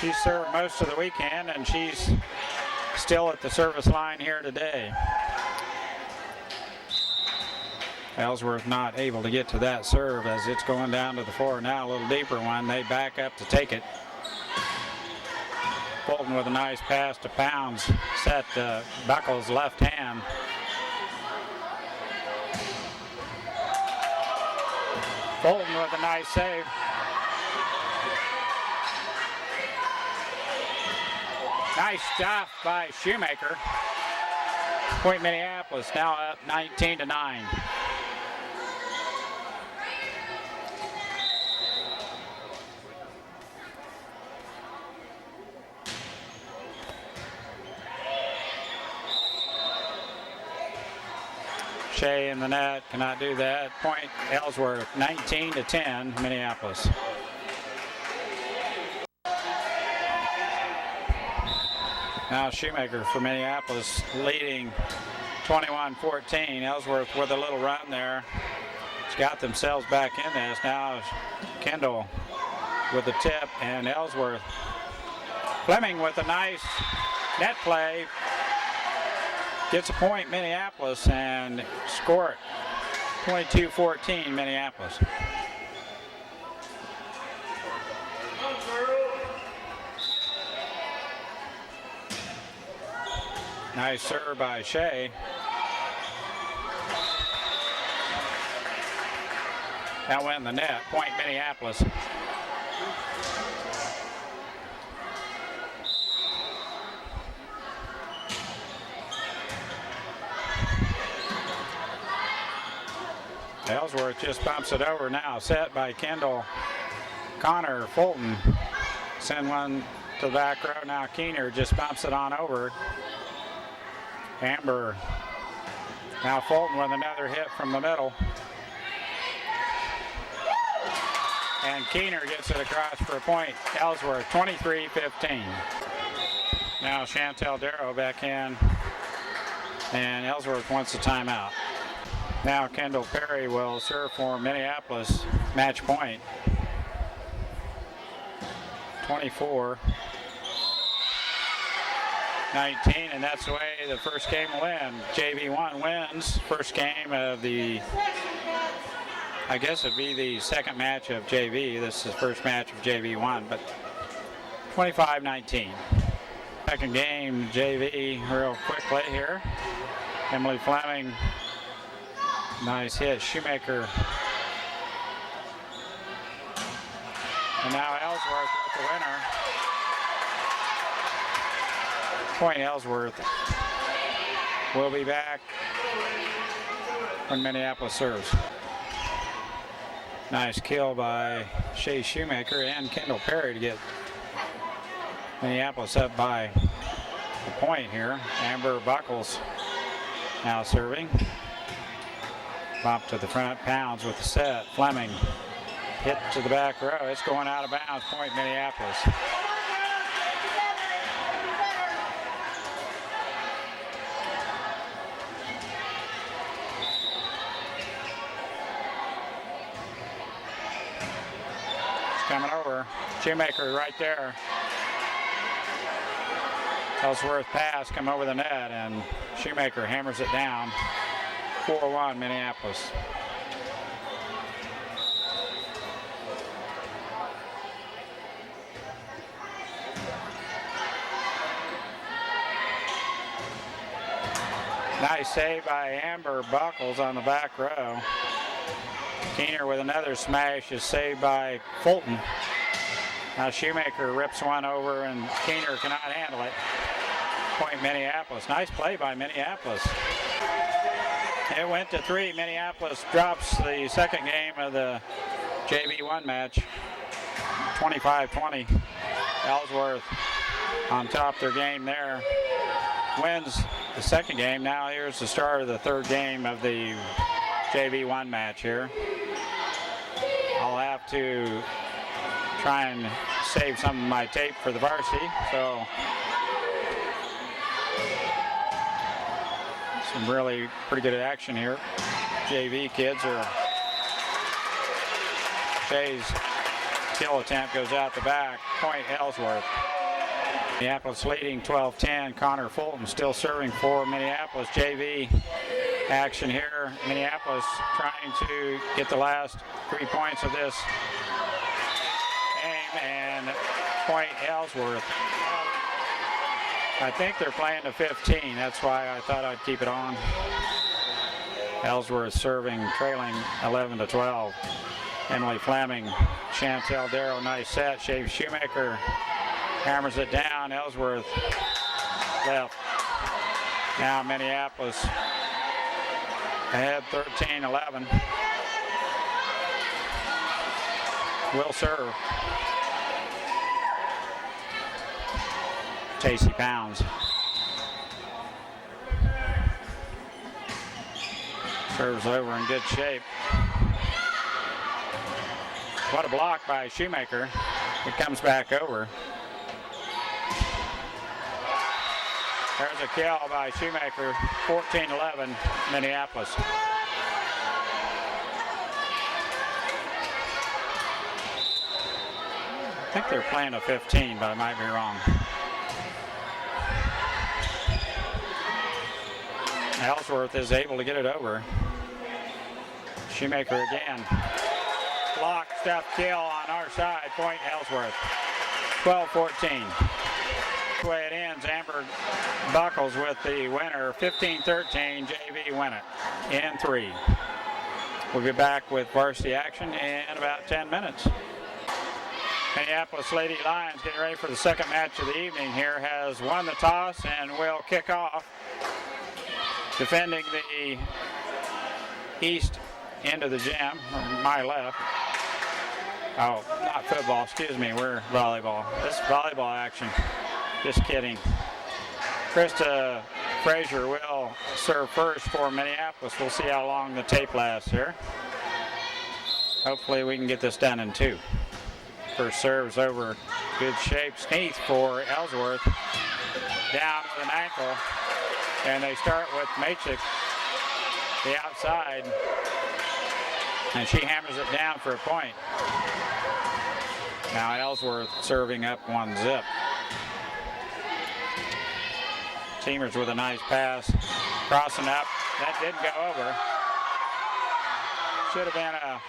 She served most of the weekend, and she's still at the service line here today. Ellsworth not able to get to that serve as it's going down to the floor. Now a little deeper one. They back up to take it. Fulton with a nice pass to Pounds. Set Buckles left hand. Fulton with a nice save. Nice stuff by Shoemaker. Point Minneapolis now up 19-9. Shea in the net, cannot do that. Point Ellsworth, 19-10, Minneapolis. Now Shoemaker for Minneapolis leading 21-14. Ellsworth with a little run there. It's got themselves back in this. Now Kendall with the tip and Ellsworth. Fleming with a nice net play. Gets a point Minneapolis and score it. 22-14 Minneapolis. Nice serve by Shea. That went in the net. Point Minneapolis. Ellsworth just bumps it over now. Set by Kendall. Connor Fulton. Send one to the back row. Now Keener just bumps it on over. Amber. Now Fulton with another hit from the middle. And Keener gets it across for a point. Ellsworth 23-15. Now Chantel Darrow back in. And Ellsworth wants a timeout. Now Kendall Perry will serve for Minneapolis. Match point. 24-19, and that's the way the first game will end. JV1 wins. First game of the, I guess it'd be the second match of JV. This is the first match of JV1, but 25-19. Second game, JV, real quickly here. Emily Fleming. Nice hit. Shoemaker. And now Ellsworth with the winner. Point Ellsworth. We'll be back when Minneapolis serves. Nice kill by Shea Shoemaker and Kendall Perry to get Minneapolis up by a point here. Amber Buckles now serving. Bump to the front, Pounds with the set. Fleming hit to the back row. It's going out of bounds. Point Minneapolis. It's coming over. Shoemaker right there. Ellsworth pass, come over the net, and Shoemaker hammers it down. 4-1 Minneapolis. Nice save by Amber Buckles on the back row. Keener with another smash is saved by Fulton. Now Shoemaker rips one over and Keener cannot handle it. Point Minneapolis. Nice play by Minneapolis. It went to 3. Minneapolis drops the second game of the JV1 match. 25-20. Ellsworth on top of their game there. Wins the second game. Now here's the start of the third game of the JV1 match here. I'll have to try and save some of my tape for the varsity. So some really pretty good action here. JV kids are. Shea's kill attempt goes out the back. Point Ellsworth. Minneapolis leading 12-10. Connor Fulton still serving for Minneapolis. JV action here. Minneapolis trying to get the last 3 points of this game, and point Ellsworth. I think they're playing to 15. That's why I thought I'd keep it on. Ellsworth serving, trailing 11-12. Emily Fleming, Chantel Darrow, nice set. Shea Shoemaker hammers it down. Ellsworth left. Now Minneapolis ahead 13-11. Will serve. Tacey Pounds. Serves over in good shape. What a block by Shoemaker. It comes back over. There's a kill by Shoemaker. 14-11 Minneapolis. I think they're playing a 15, but I might be wrong. Ellsworth is able to get it over. Shoemaker again. Block, step, kill on our side. Point Ellsworth. 12-14. The way it ends, Amber Buckles with the winner. 15-13, JV win it in 3. We'll be back with varsity action in about 10 minutes. Minneapolis Lady Lions getting ready for the second match of the evening here, has won the toss and will kick off. Defending the east end of the gym, or my left. Oh, not football, excuse me, we're volleyball. This is volleyball action. Just kidding. Krista Frazier will serve first for Minneapolis. We'll see how long the tape lasts here. Hopefully we can get this done in 2. First serves over, good shape. Sneath for Ellsworth. Down with an ankle. And they start with Machik, the outside. And she hammers it down for a point. Now Ellsworth serving up 1-zip. Teamers with a nice pass. Crossing up. That didn't go over. Should have been a...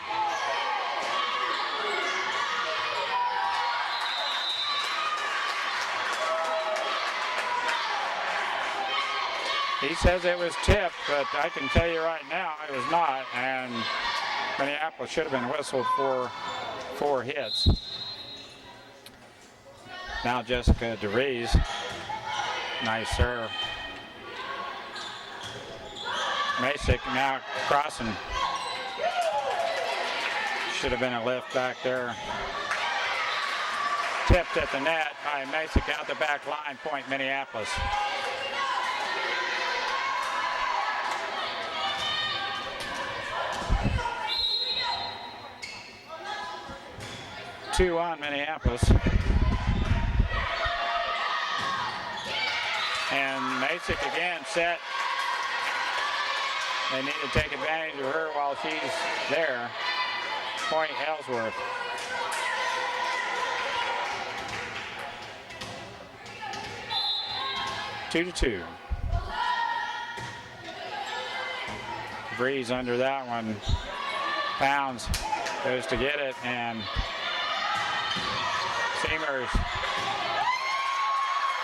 He says it was tipped, but I can tell you right now it was not, and Minneapolis should have been whistled for 4 hits. Now Jessica DeVries, nice serve. Masick now crossing. Should have been a lift back there. Tipped at the net by Masick out the back line, point Minneapolis. Two on Minneapolis. And Masick again set. They need to take advantage of her while she's there. Point Ellsworth. Two to 2. Breeze under that one. Pounds goes to get it, and Seamers.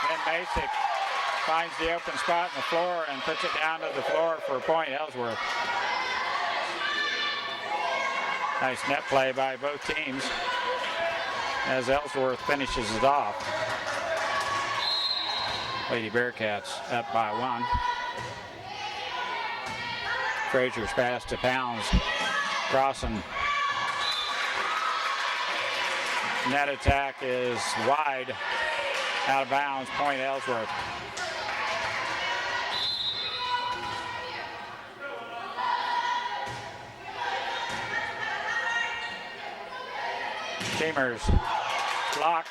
Then Masick finds the open spot in the floor and puts it down to the floor for a point Ellsworth. Nice net play by both teams as Ellsworth finishes it off. Lady Bearcats up by 1. Frazier's pass to Pounds. Crossing. Net attack is wide. Out of bounds. Point Ellsworth. Teamers block.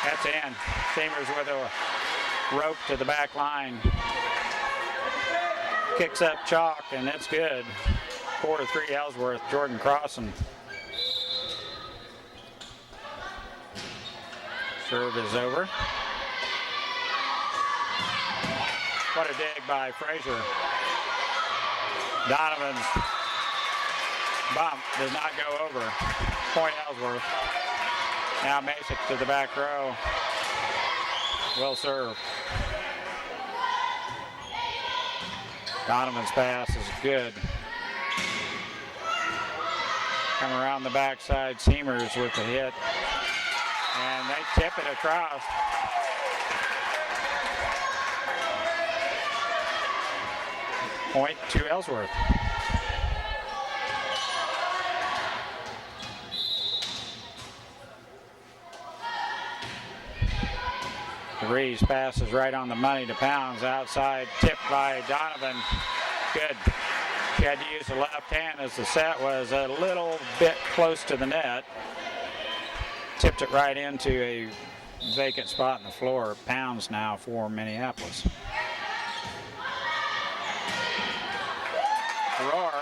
That's in. Teamers with a rope to the back line. Kicks up chalk, and it's good. 4-3 Ellsworth. Jordan Crossan. Serve is over. What a dig by Frazier. Donovan's bump does not go over. Point Ellsworth. Now Masick to the back row. Will serve. Donovan's pass is good. Come around the backside, Seamers with the hit. And they tip it across. Point to Ellsworth. DeVries passes right on the money to Pounds. Outside, tipped by Donovan. Good. She had to use the left hand as the set was a little bit close to the net. Tipped it right into a vacant spot in the floor. Pounds now for Minneapolis. Roar,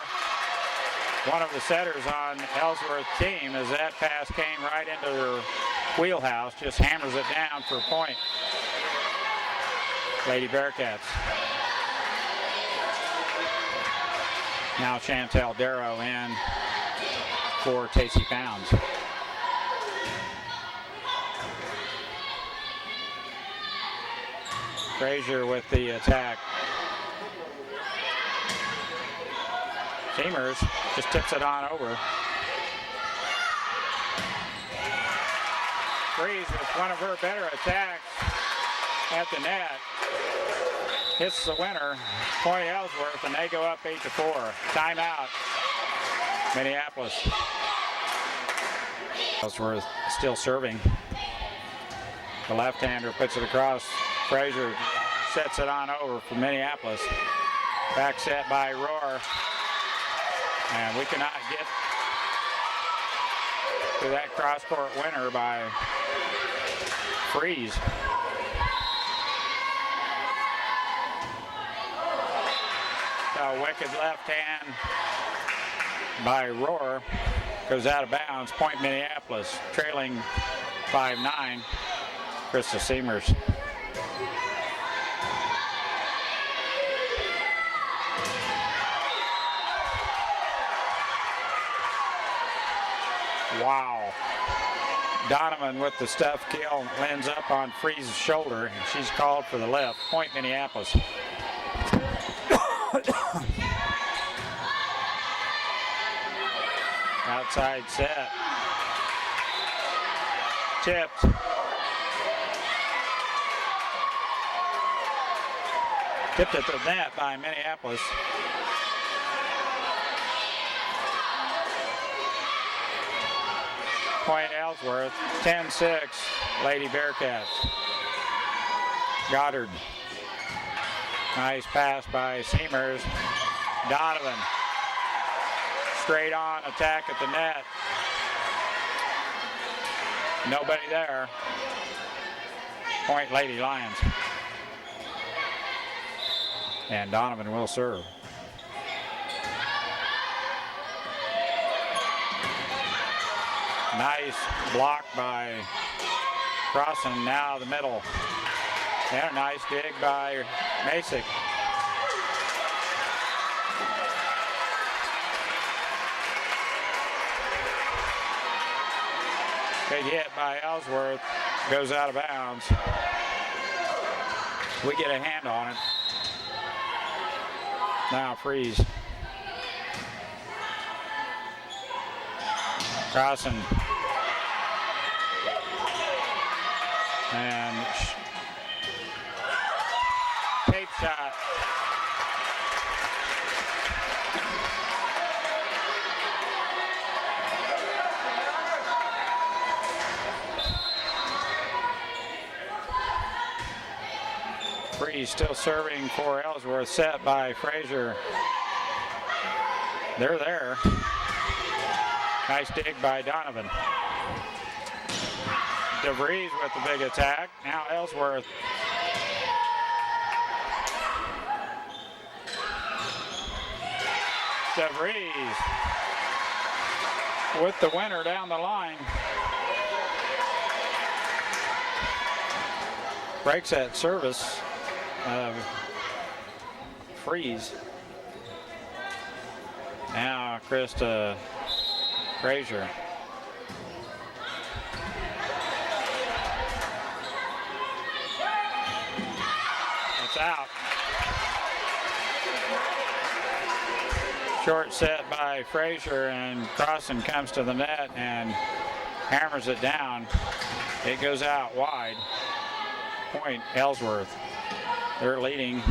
one of the setters on Ellsworth's team, as that pass came right into their wheelhouse, just hammers it down for a point. Lady Bearcats. Now Chantel Darrow in for Tacey Pounds. Frazier with the attack. Seamers just tips it on over. Freeze with one of her better attacks at the net. Hits the winner, point Ellsworth, and they go up 8-4. Timeout, Minneapolis. Ellsworth still serving. The left-hander puts it across. Frazier sets it on over for Minneapolis. Back set by Roar. And we cannot get to that cross-court winner by Freeze. A wicked left hand by Roar goes out of bounds. Point Minneapolis, trailing 5-9. Krista Seamers. Wow. Donovan with the stuff kill lands up on Freeze's shoulder, and she's called for the left. Point Minneapolis. Outside set. Tipped. Tipped at the net by Minneapolis. Point Ellsworth, 10-6, Lady Bearcats. Goddard. Nice pass by Seamers. Donovan. Straight on attack at the net. Nobody there. Point Lady Lions. And Donovan will serve. Nice block by Crossan, now the middle. And a nice dig by Masick. Big hit by Ellsworth, goes out of bounds. We get a hand on it. Now Freeze. Crossan. And tape shot. Freeze still serving for Ellsworth, set by Frazier. They're there. Nice dig by Donovan. DeVries with the big attack. Now Ellsworth. DeVries with the winner down the line. Breaks that service. Freeze. Now Krista Frazier. It's out. Short set by Frazier, and Crossan comes to the net and hammers it down. It goes out wide. Point Ellsworth. They're leading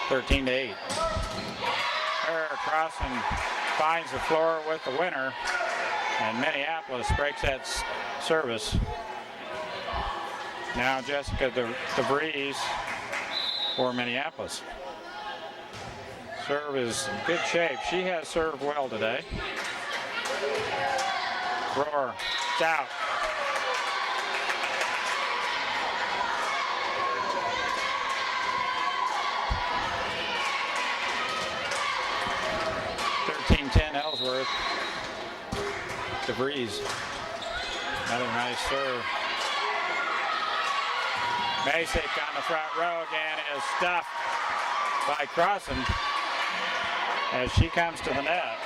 13-8. Crossing finds the floor with the winner, and Minneapolis breaks that service. Now Jessica DeVries for Minneapolis. Serve is in good shape. She has served well today. Roar, it's out. Ellsworth. DeVries. Another nice serve. Masick on the front row again is stuffed by Crossan as she comes to the net.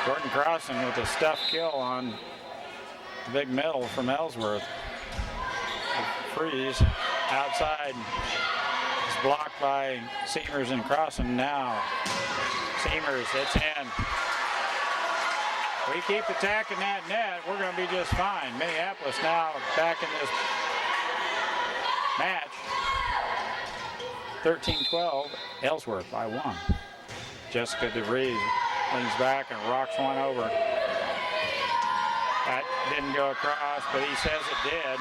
Jordan Crossan with a stuffed kill on the big middle from Ellsworth. Freeze outside is blocked by Seamers and Crossan now. Seamers, it's in. We keep attacking that net, we're going to be just fine. Minneapolis now back in this match. 13-12, Ellsworth by 1. Jessica DeVries leans back and rocks one over. That didn't go across, but he says it did.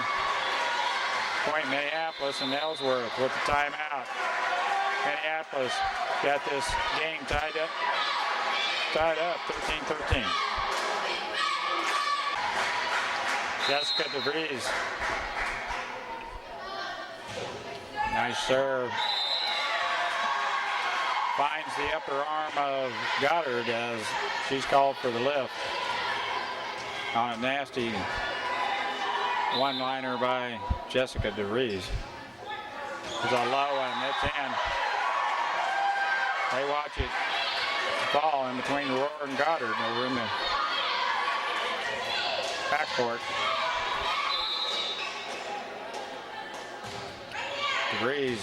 Point Minneapolis and Ellsworth with the timeout. Minneapolis got this game tied up 13-13. Jessica DeVries. Nice serve. Finds the upper arm of Goddard as she's called for the lift on a nasty one-liner by Jessica DeVries. It's a low one, it's in. They watch it fall in between Roar and Goddard over in the backcourt. DeVries.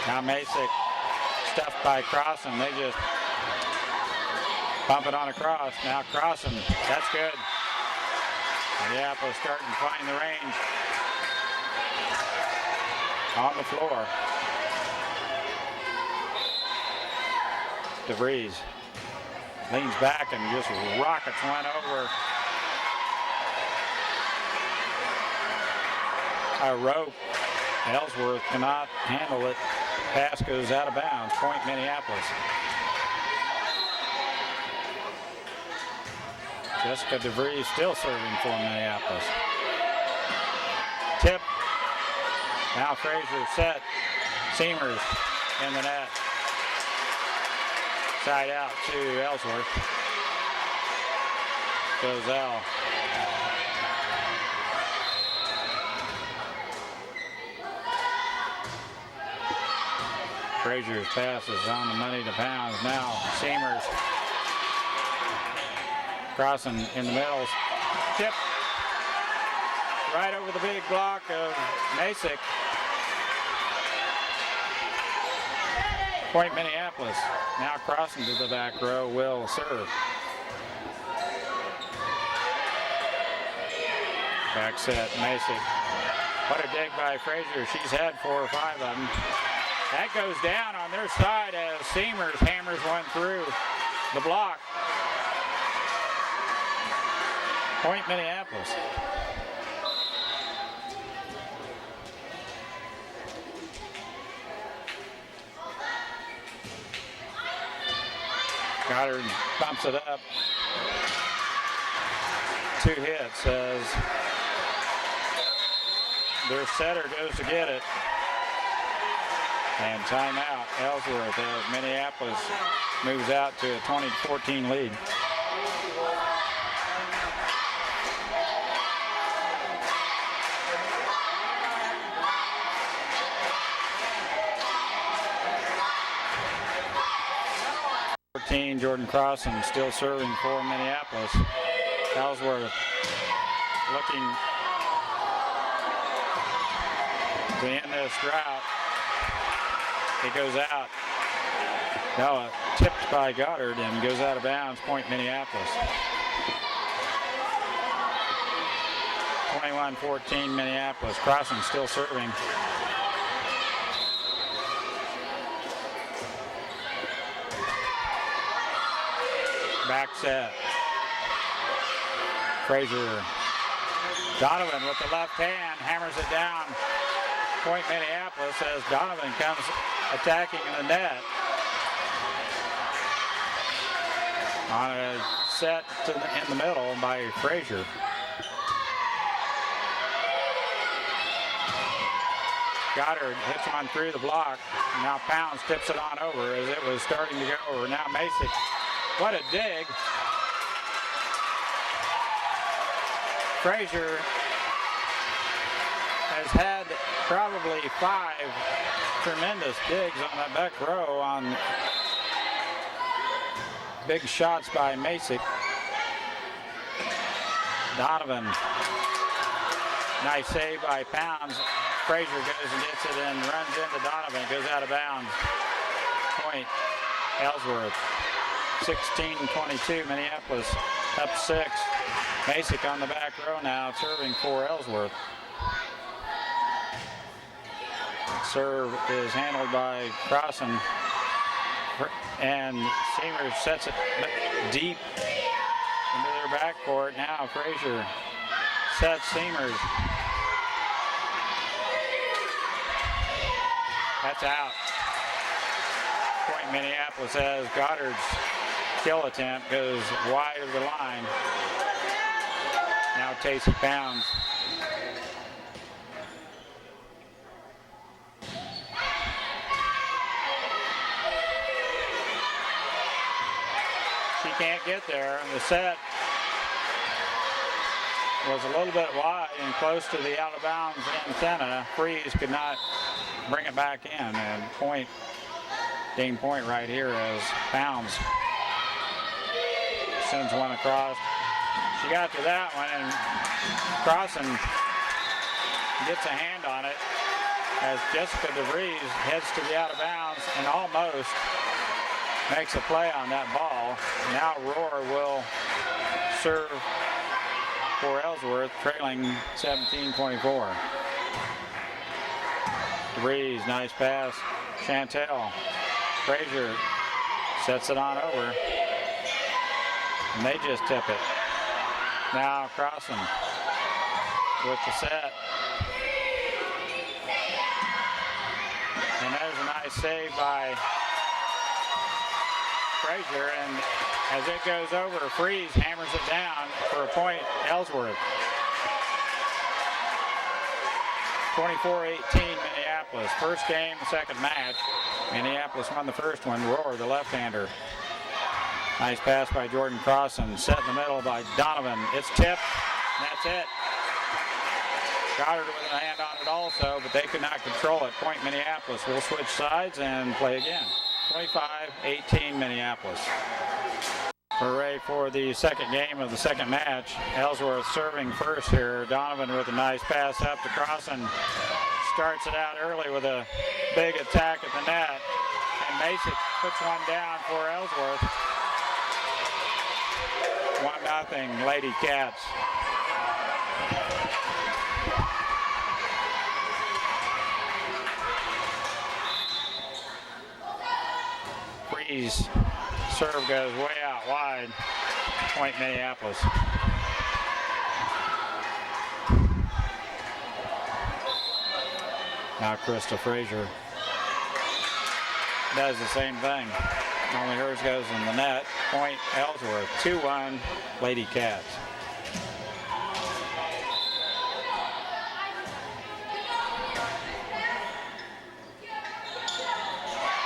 Now Masick stuffed by Crossan. They just pump it on across. Now Crossan, that's good. Minneapolis starting to find the range on the floor. DeVries leans back and just rockets one over a rope. Ellsworth cannot handle it. Pass goes out of bounds. Point Minneapolis. Jessica DeVries still serving for Minneapolis. Tip. Now Frazier set. Seamers in the net. Side out to Ellsworth. Goes L. Frazier's pass is on the money to pounds. Now Seamers. Crossan in the middle. Tip. Right over the big block of Masick. Point Minneapolis. Now Crossan to the back row will serve. Back set, Masick. What a dig by Frazier. She's had 4 or 5 of them. That goes down on their side as Seamers hammers one through the block. Point Minneapolis. Goddard bumps it up. 2 hits as their setter goes to get it. And timeout, Ellsworth, as Minneapolis moves out to a 20-14 lead. Jordan Crossan still serving for Minneapolis. Ellsworth looking to end this drought. It goes out. Now tipped by Goddard and goes out of bounds. Point Minneapolis. 21-14 Minneapolis. Crossing still serving. Back set. Frazier. Donovan with the left hand hammers it down. Point Minneapolis as Donovan comes attacking in the net. On a set in the middle by Frazier. Goddard hits one through the block. Now Pounds tips it on over as it was starting to go over. Now Masick. What a dig. Frazier has had probably 5 tremendous digs on that back row on big shots by Masick. Donovan. Nice save by Pounds. Frazier goes and gets it and runs into Donovan. Goes out of bounds. Point Ellsworth. 16-22 Minneapolis up 6. Masick on the back row now serving for Ellsworth. Serve is handled by Crossan, and Seamers sets it deep into their backcourt. Now Frazier sets Seamers. That's out. Point Minneapolis as Goddard's kill attempt goes wide of the line. Now Tacey Pounds. She can't get there. The set was a little bit wide and close to the out of bounds antenna. Freeze could not bring it back in, and point, game point right here as Pounds sends one across. She got to that one, and Crossan gets a hand on it as Jessica DeVries heads to the out of bounds and almost makes a play on that ball. Now Rohr will serve for Ellsworth, trailing 17-24. DeVries, nice pass. Chantel. Frazier sets it on over. And they just tip it. Now Crossan with the set. And there's a nice save by Frazier, and as it goes over, Freeze hammers it down for a point, Ellsworth. 24-18 Minneapolis. First game, second match. Minneapolis won the first one. Rohr, the left-hander. Nice pass by Jordan Crossan. Set in the middle by Donovan. It's tipped. That's it. Goddard with a hand on it also, but they could not control it. Point Minneapolis. We'll switch sides and play again. 25-18 Minneapolis. We're ready for the second game of the second match. Ellsworth serving first here. Donovan with a nice pass up to Crossan. Starts it out early with a big attack at the net. And Masick puts one down for Ellsworth. 1-0 Lady Cats. Freeze. Serve goes way out wide. Point Minneapolis. Now Krista Frazier does the same thing. Only hers goes in the net. Point Ellsworth. 2-1 Lady Cats.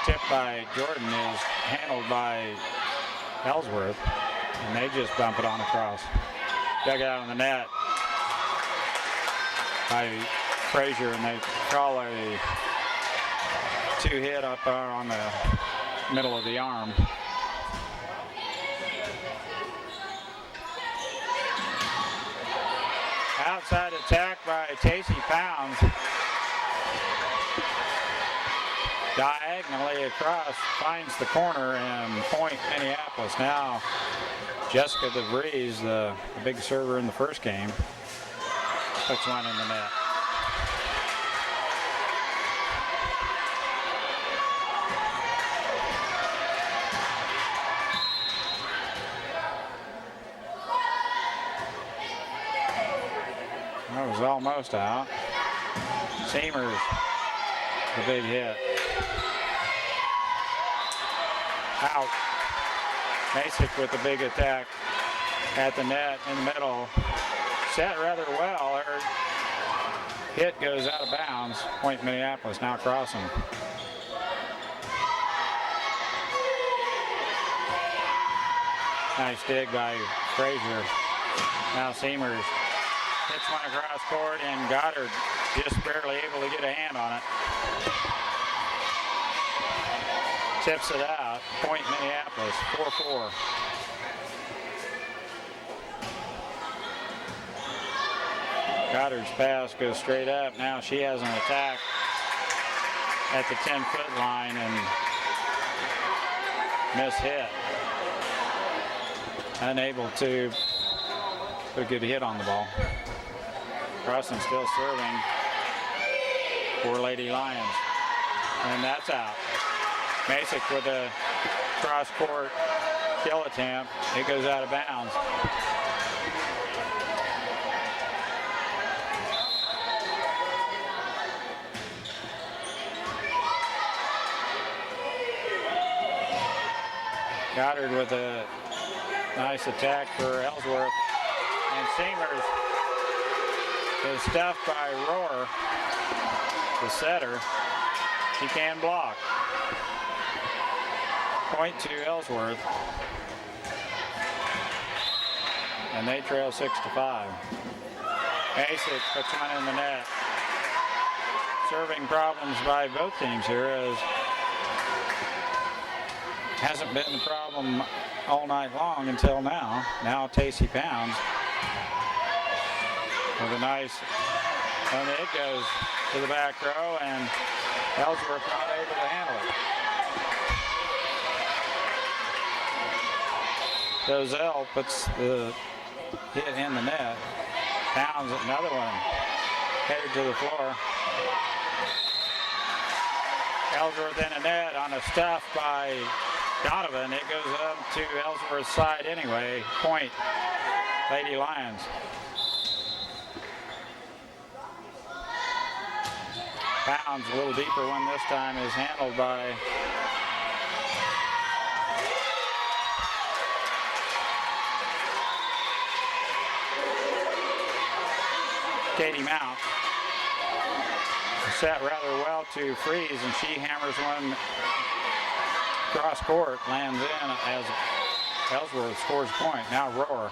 Tip by Jordan is handled by Ellsworth, and they just bump it on across. Dug out on the net by Frazier, and they call a two-hit up on the middle of the arm. Outside attack by Tacey Pounds. Diagonally across, finds the corner, and point Minneapolis. Now Jessica DeVries, the big server in the first game, puts one in the net. That was almost out. Seamers, the big hit. Out. Masick with the big attack at the net in the middle. Set rather well. Her hit goes out of bounds. Point Minneapolis now crossing. Nice dig by Frazier. Now Seamers hits one across court, and Goddard just barely able to get a hand on it. Tips it out. Point Minneapolis, 4-4. Goddard's pass goes straight up. Now she has an attack at the 10-foot line and miss hit. Unable to put a good hit on the ball. Crossing still serving for Lady Lions. And that's out. Masick with a cross-court kill attempt. It goes out of bounds. Goddard with a nice attack for Ellsworth. And Seamers is stuffed by Rohr, the setter. She can block. Point to Ellsworth. And they trail 6-5. Masick puts one in the net. Serving problems by both teams here, as hasn't been the problem all night long until now. Now Tacey Pounds with a nice, and it goes to the back row, and Ellsworth not able to handle it. Dozell puts the hit in the net. Pounds another one headed to the floor. Ellsworth in the net on a stuff by Donovan. It goes up to Ellsworth's side anyway. Point, Lady Lions. Pounds a little deeper one this time is handled by Katie Mount. Set rather well to Freeze, and she hammers one cross court, lands in as Ellsworth scores a point. Now Rohr.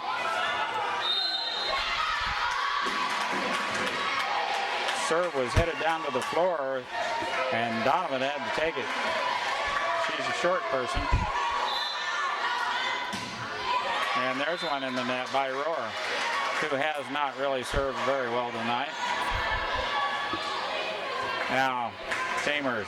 Serve was headed down to the floor, and Donovan had to take it. She's a short person. And there's one in the net by Rohr, who has not really served very well tonight. Now, Seamers